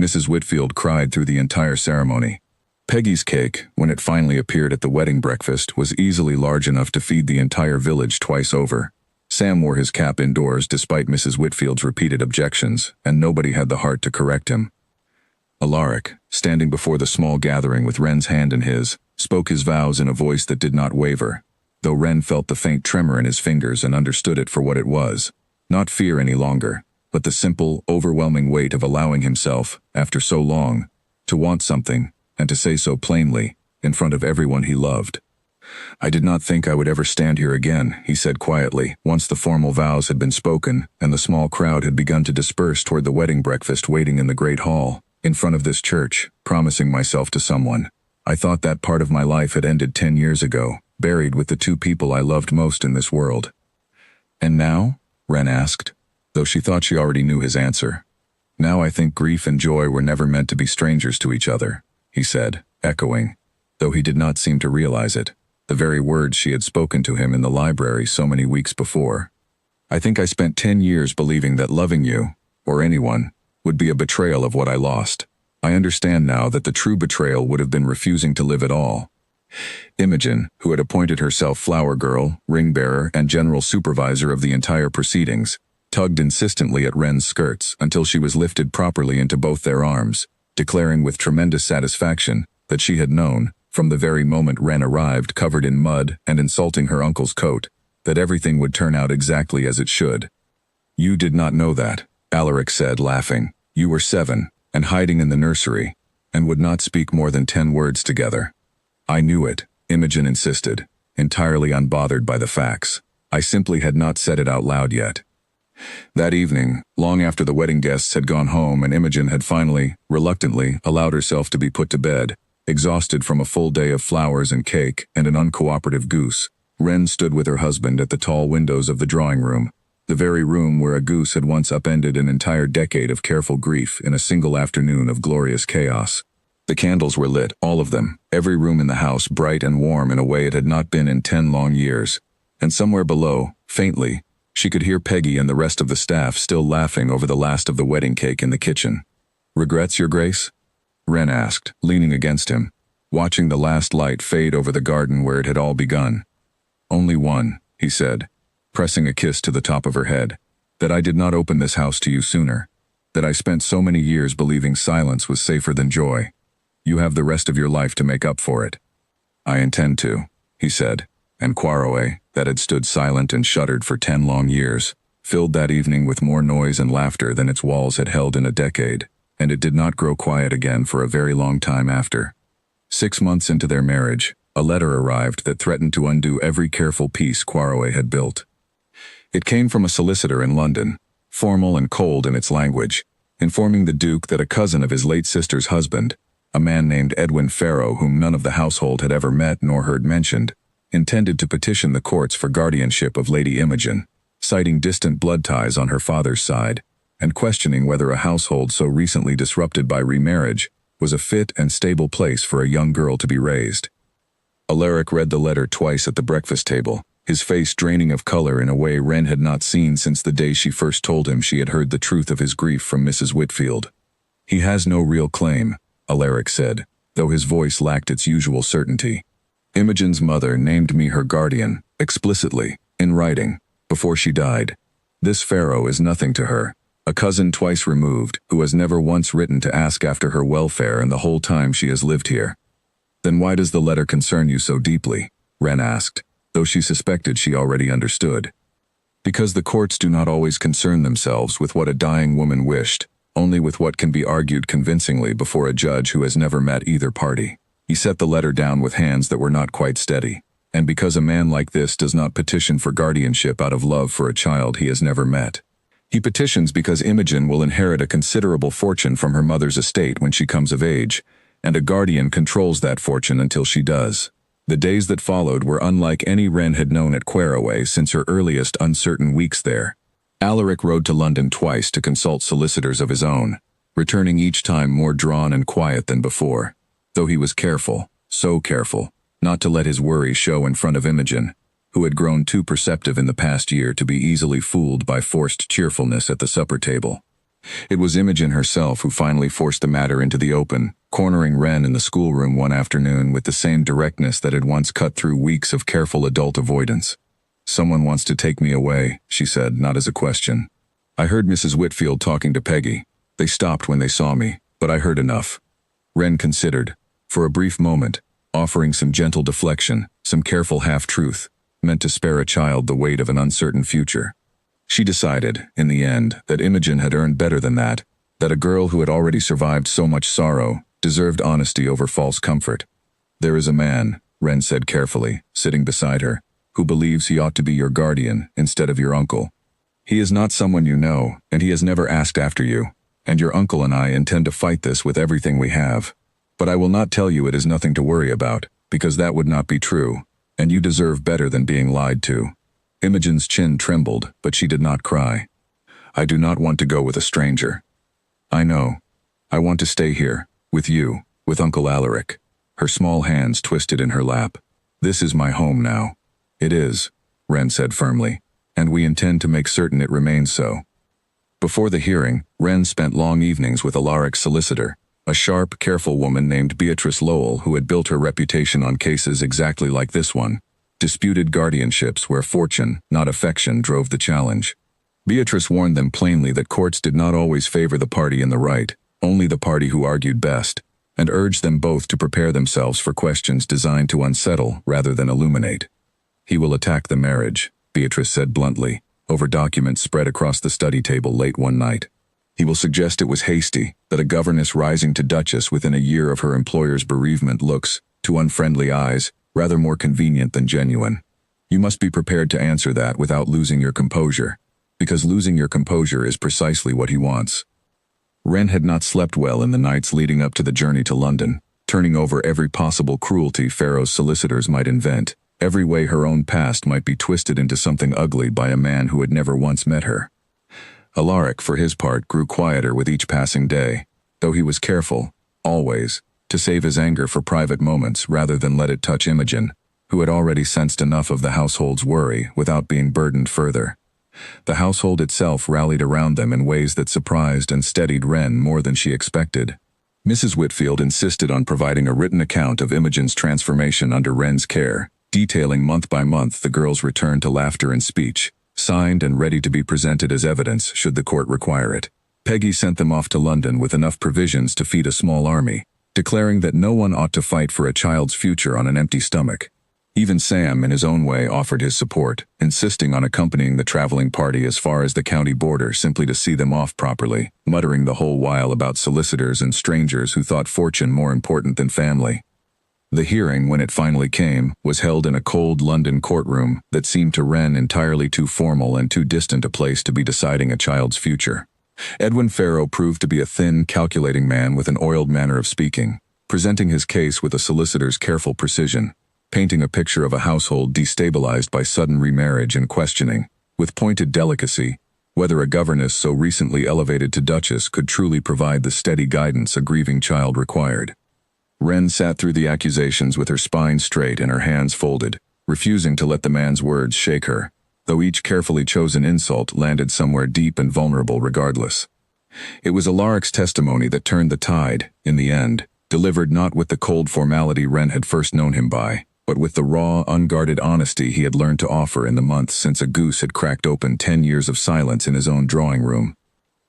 Mrs. Whitfield cried through the entire ceremony. Peggy's cake, when it finally appeared at the wedding breakfast, was easily large enough to feed the entire village twice over. Sam wore his cap indoors despite Mrs. Whitfield's repeated objections, and nobody had the heart to correct him. Alaric, standing before the small gathering with Wren's hand in his, spoke his vows in a voice that did not waver, though Wren felt the faint tremor in his fingers and understood it for what it was. Not fear any longer, but the simple, overwhelming weight of allowing himself, after so long, to want something, and to say so plainly, in front of everyone he loved. "I did not think I would ever stand here again," he said quietly, once the formal vows had been spoken and the small crowd had begun to disperse toward the wedding breakfast waiting in the great hall, in front of this church, promising myself to someone. I thought that part of my life had ended 10 years ago, buried with the 2 people I loved most in this world. "And now?" Wren asked, though she thought she already knew his answer. "Now I think grief and joy were never meant to be strangers to each other," he said, echoing, though he did not seem to realize it, the very words she had spoken to him in the library so many weeks before. "I think I spent 10 years believing that loving you, or anyone, would be a betrayal of what I lost. I understand now that the true betrayal would have been refusing to live at all." Imogen, who had appointed herself flower girl, ring-bearer, and general supervisor of the entire proceedings, tugged insistently at Wren's skirts until she was lifted properly into both their arms, declaring with tremendous satisfaction that she had known, from the very moment Wren arrived covered in mud and insulting her uncle's coat, that everything would turn out exactly as it should. "You did not know that," Alaric said, laughing. "You were 7, and hiding in the nursery, and would not speak more than 10 words together." "I knew it," Imogen insisted, entirely unbothered by the facts. "I simply had not said it out loud yet." That evening, long after the wedding guests had gone home and Imogen had finally, reluctantly, allowed herself to be put to bed, exhausted from a full day of flowers and cake and an uncooperative goose, Wren stood with her husband at the tall windows of the drawing room, the very room where a goose had once upended an entire decade of careful grief in a single afternoon of glorious chaos. The candles were lit, all of them, every room in the house bright and warm in a way it had not been in 10 long years, and somewhere below, faintly, she could hear Peggy and the rest of the staff still laughing over the last of the wedding cake in the kitchen. "Regrets, Your Grace?" Wren asked, leaning against him, watching the last light fade over the garden where it had all begun. "Only one," he said, pressing a kiss to the top of her head, "that I did not open this house to you sooner, that I spent so many years believing silence was safer than joy. You have the rest of your life to make up for it." "I intend to," he said, and Quarrowe, that had stood silent and shuttered for 10 long years, filled that evening with more noise and laughter than its walls had held in a decade, and it did not grow quiet again for a very long time after. 6 months into their marriage, a letter arrived that threatened to undo every careful piece Quarrowe had built. It came from a solicitor in London, formal and cold in its language, informing the Duke that a cousin of his late sister's husband, a man named Edwin Farrow whom none of the household had ever met nor heard mentioned, intended to petition the courts for guardianship of Lady Imogen, citing distant blood ties on her father's side, and questioning whether a household so recently disrupted by remarriage was a fit and stable place for a young girl to be raised. Alaric read the letter twice at the breakfast table, his face draining of color in a way Wren had not seen since the day she first told him she had heard the truth of his grief from Mrs. Whitfield. "He has no real claim," Alaric said, though his voice lacked its usual certainty. "Imogen's mother named me her guardian, explicitly, in writing, before she died. This Farrow is nothing to her, a cousin twice removed, who has never once written to ask after her welfare in the whole time she has lived here." "Then why does the letter concern you so deeply?" Wren asked, though she suspected she already understood. "Because the courts do not always concern themselves with what a dying woman wished, only with what can be argued convincingly before a judge who has never met either party." He set the letter down with hands that were not quite steady. "And because a man like this does not petition for guardianship out of love for a child he has never met. He petitions because Imogen will inherit a considerable fortune from her mother's estate when she comes of age, and a guardian controls that fortune until she does." The days that followed were unlike any Wren had known at Quarrowe since her earliest uncertain weeks there. Alaric rode to London twice to consult solicitors of his own, returning each time more drawn and quiet than before, though he was careful, so careful, not to let his worry show in front of Imogen, who had grown too perceptive in the past year to be easily fooled by forced cheerfulness at the supper table. It was Imogen herself who finally forced the matter into the open, cornering Wren in the schoolroom one afternoon with the same directness that had once cut through weeks of careful adult avoidance. "Someone wants to take me away," she said, not as a question. "I heard Mrs. Whitfield talking to Peggy. They stopped when they saw me, but I heard enough." Wren considered, for a brief moment, offering some gentle deflection, some careful half-truth, meant to spare a child the weight of an uncertain future. She decided, in the end, that Imogen had earned better than that a girl who had already survived so much sorrow deserved honesty over false comfort. "There is a man," Wren said carefully, sitting beside her, "who believes he ought to be your guardian instead of your uncle. He is not someone you know, and he has never asked after you, and your uncle and I intend to fight this with everything we have. But I will not tell you it is nothing to worry about, because that would not be true, and you deserve better than being lied to." Imogen's chin trembled, but she did not cry. "I do not want to go with a stranger." "I know. I want to stay here, with you, with Uncle Alaric." Her small hands twisted in her lap. "This is my home now." "It is," Wren said firmly, "and we intend to make certain it remains so." Before the hearing, Wren spent long evenings with Alaric's solicitor, a sharp, careful woman named Beatrice Lowell who had built her reputation on cases exactly like this one, disputed guardianships where fortune, not affection, drove the challenge. Beatrice warned them plainly that courts did not always favor the party in the right, only the party who argued best, and urged them both to prepare themselves for questions designed to unsettle rather than illuminate. "He will attack the marriage," Beatrice said bluntly, over documents spread across the study table late one night. "He will suggest it was hasty, that a governess rising to duchess within a year of her employer's bereavement looks, to unfriendly eyes, rather more convenient than genuine. You must be prepared to answer that without losing your composure, because losing your composure is precisely what he wants." Wren had not slept well in the nights leading up to the journey to London, turning over every possible cruelty Farrow's solicitors might invent, every way her own past might be twisted into something ugly by a man who had never once met her. Alaric, for his part, grew quieter with each passing day, though he was careful, always, to save his anger for private moments rather than let it touch Imogen, who had already sensed enough of the household's worry without being burdened further. The household itself rallied around them in ways that surprised and steadied Wren more than she expected. Mrs. Whitfield insisted on providing a written account of Imogen's transformation under Wren's care, detailing month by month the girl's return to laughter and speech, signed and ready to be presented as evidence should the court require it. Peggy sent them off to London with enough provisions to feed a small army, declaring that no one ought to fight for a child's future on an empty stomach. Even Sam, in his own way, offered his support, insisting on accompanying the traveling party as far as the county border simply to see them off properly, muttering the whole while about solicitors and strangers who thought fortune more important than family. The hearing, when it finally came, was held in a cold London courtroom that seemed to Wren entirely too formal and too distant a place to be deciding a child's future. Edwin Farrow proved to be a thin, calculating man with an oiled manner of speaking, presenting his case with a solicitor's careful precision, painting a picture of a household destabilized by sudden remarriage and questioning, with pointed delicacy, whether a governess so recently elevated to duchess could truly provide the steady guidance a grieving child required. Wren sat through the accusations with her spine straight and her hands folded, refusing to let the man's words shake her, though each carefully chosen insult landed somewhere deep and vulnerable regardless. It was Alaric's testimony that turned the tide, in the end, delivered not with the cold formality Wren had first known him by, but with the raw, unguarded honesty he had learned to offer in the months since a goose had cracked open 10 years of silence in his own drawing room.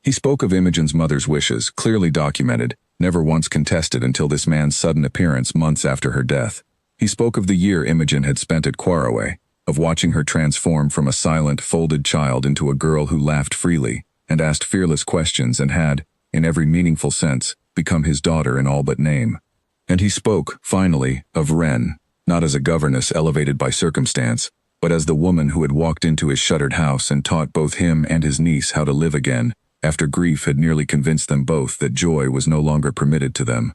He spoke of Imogen's mother's wishes, clearly documented, never once contested until this man's sudden appearance months after her death. He spoke of the year Imogen had spent at Quarrowe, of watching her transform from a silent, folded child into a girl who laughed freely and asked fearless questions and had, in every meaningful sense, become his daughter in all but name. And he spoke, finally, of Wren, not as a governess elevated by circumstance, but as the woman who had walked into his shuttered house and taught both him and his niece how to live again, after grief had nearly convinced them both that joy was no longer permitted to them.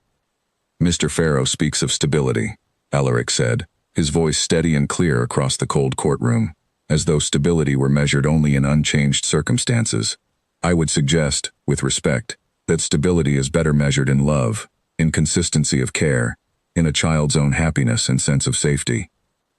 "Mr. Farrow speaks of stability," Alaric said, his voice steady and clear across the cold courtroom, as though stability were measured only in unchanged circumstances. "I would suggest, with respect, that stability is better measured in love, in consistency of care, in a child's own happiness and sense of safety.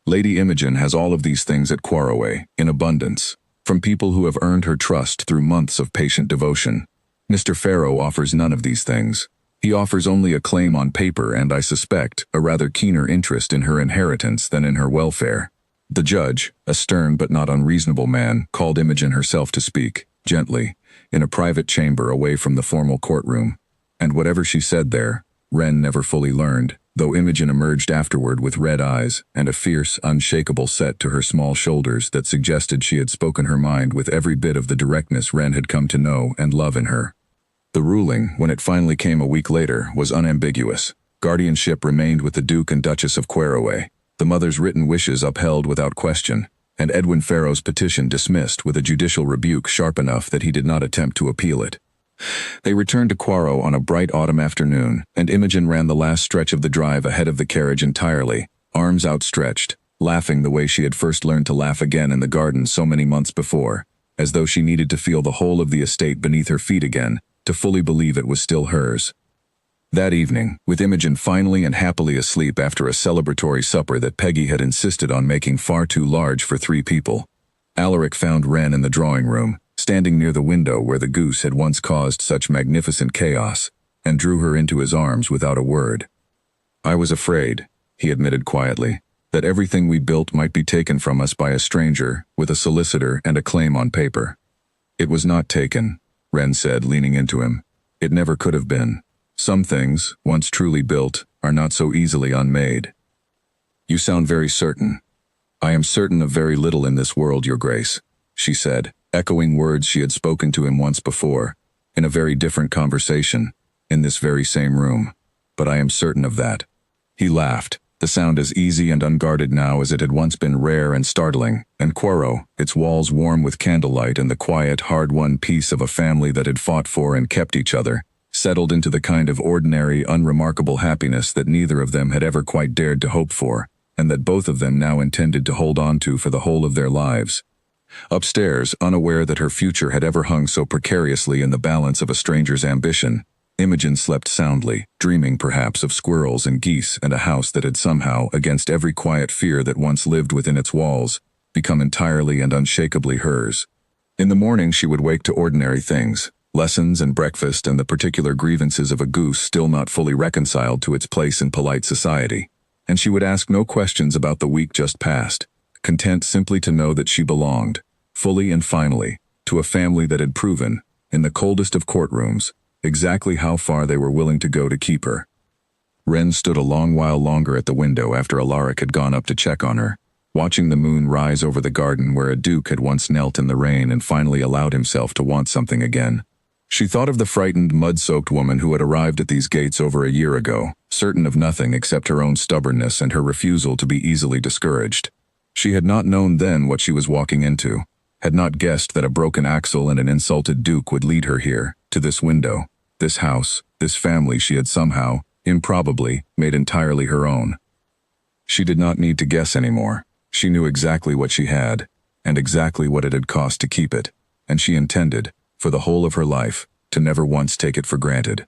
Lady Imogen has all of these things at Quarrowe, in abundance, from people who have earned her trust through months of patient devotion. Mr. Farrow offers none of these things. He offers only a claim on paper and, I suspect, a rather keener interest in her inheritance than in her welfare." The judge, a stern but not unreasonable man, called Imogen herself to speak, gently, in a private chamber away from the formal courtroom, and whatever she said there, Wren never fully learned, though Imogen emerged afterward with red eyes and a fierce, unshakable set to her small shoulders that suggested she had spoken her mind with every bit of the directness Wren had come to know and love in her. The ruling, when it finally came a week later, was unambiguous. Guardianship remained with the Duke and Duchess of Quarrowe, the mother's written wishes upheld without question, and Edwin Farrow's petition dismissed with a judicial rebuke sharp enough that he did not attempt to appeal it. They returned to Quarrowe on a bright autumn afternoon, and Imogen ran the last stretch of the drive ahead of the carriage entirely, arms outstretched, laughing the way she had first learned to laugh again in the garden so many months before, as though she needed to feel the whole of the estate beneath her feet again, to fully believe it was still hers. That evening, with Imogen finally and happily asleep after a celebratory supper that Peggy had insisted on making far too large for 3 people, Alaric found Wren in the drawing room, standing near the window where the goose had once caused such magnificent chaos, and drew her into his arms without a word. "I was afraid," he admitted quietly, "that everything we built might be taken from us by a stranger, with a solicitor and a claim on paper." "It was not taken," Wren said, leaning into him. "It never could have been. Some things, once truly built, are not so easily unmade." "You sound very certain." "I am certain of very little in this world, Your Grace," she said, echoing words she had spoken to him once before, in a very different conversation, in this very same room. "But I am certain of that." He laughed, the sound as easy and unguarded now as it had once been rare and startling, and Quarrowe, its walls warm with candlelight and the quiet, hard-won peace of a family that had fought for and kept each other, settled into the kind of ordinary, unremarkable happiness that neither of them had ever quite dared to hope for, and that both of them now intended to hold on to for the whole of their lives. Upstairs, unaware that her future had ever hung so precariously in the balance of a stranger's ambition, Imogen slept soundly, dreaming perhaps of squirrels and geese and a house that had somehow, against every quiet fear that once lived within its walls, become entirely and unshakably hers. In the morning she would wake to ordinary things, lessons and breakfast and the particular grievances of a goose still not fully reconciled to its place in polite society, and she would ask no questions about the week just past, content simply to know that she belonged, fully and finally, to a family that had proven, in the coldest of courtrooms, exactly how far they were willing to go to keep her. Ren stood a long while longer at the window after Alaric had gone up to check on her, watching the moon rise over the garden where a duke had once knelt in the rain and finally allowed himself to want something again. She thought of the frightened, mud-soaked woman who had arrived at these gates over a year ago, certain of nothing except her own stubbornness and her refusal to be easily discouraged. She had not known then what she was walking into, had not guessed that a broken axle and an insulted duke would lead her here, to this window, this house, this family she had somehow, improbably, made entirely her own. She did not need to guess anymore. She knew exactly what she had, and exactly what it had cost to keep it, and she intended, for the whole of her life, to never once take it for granted.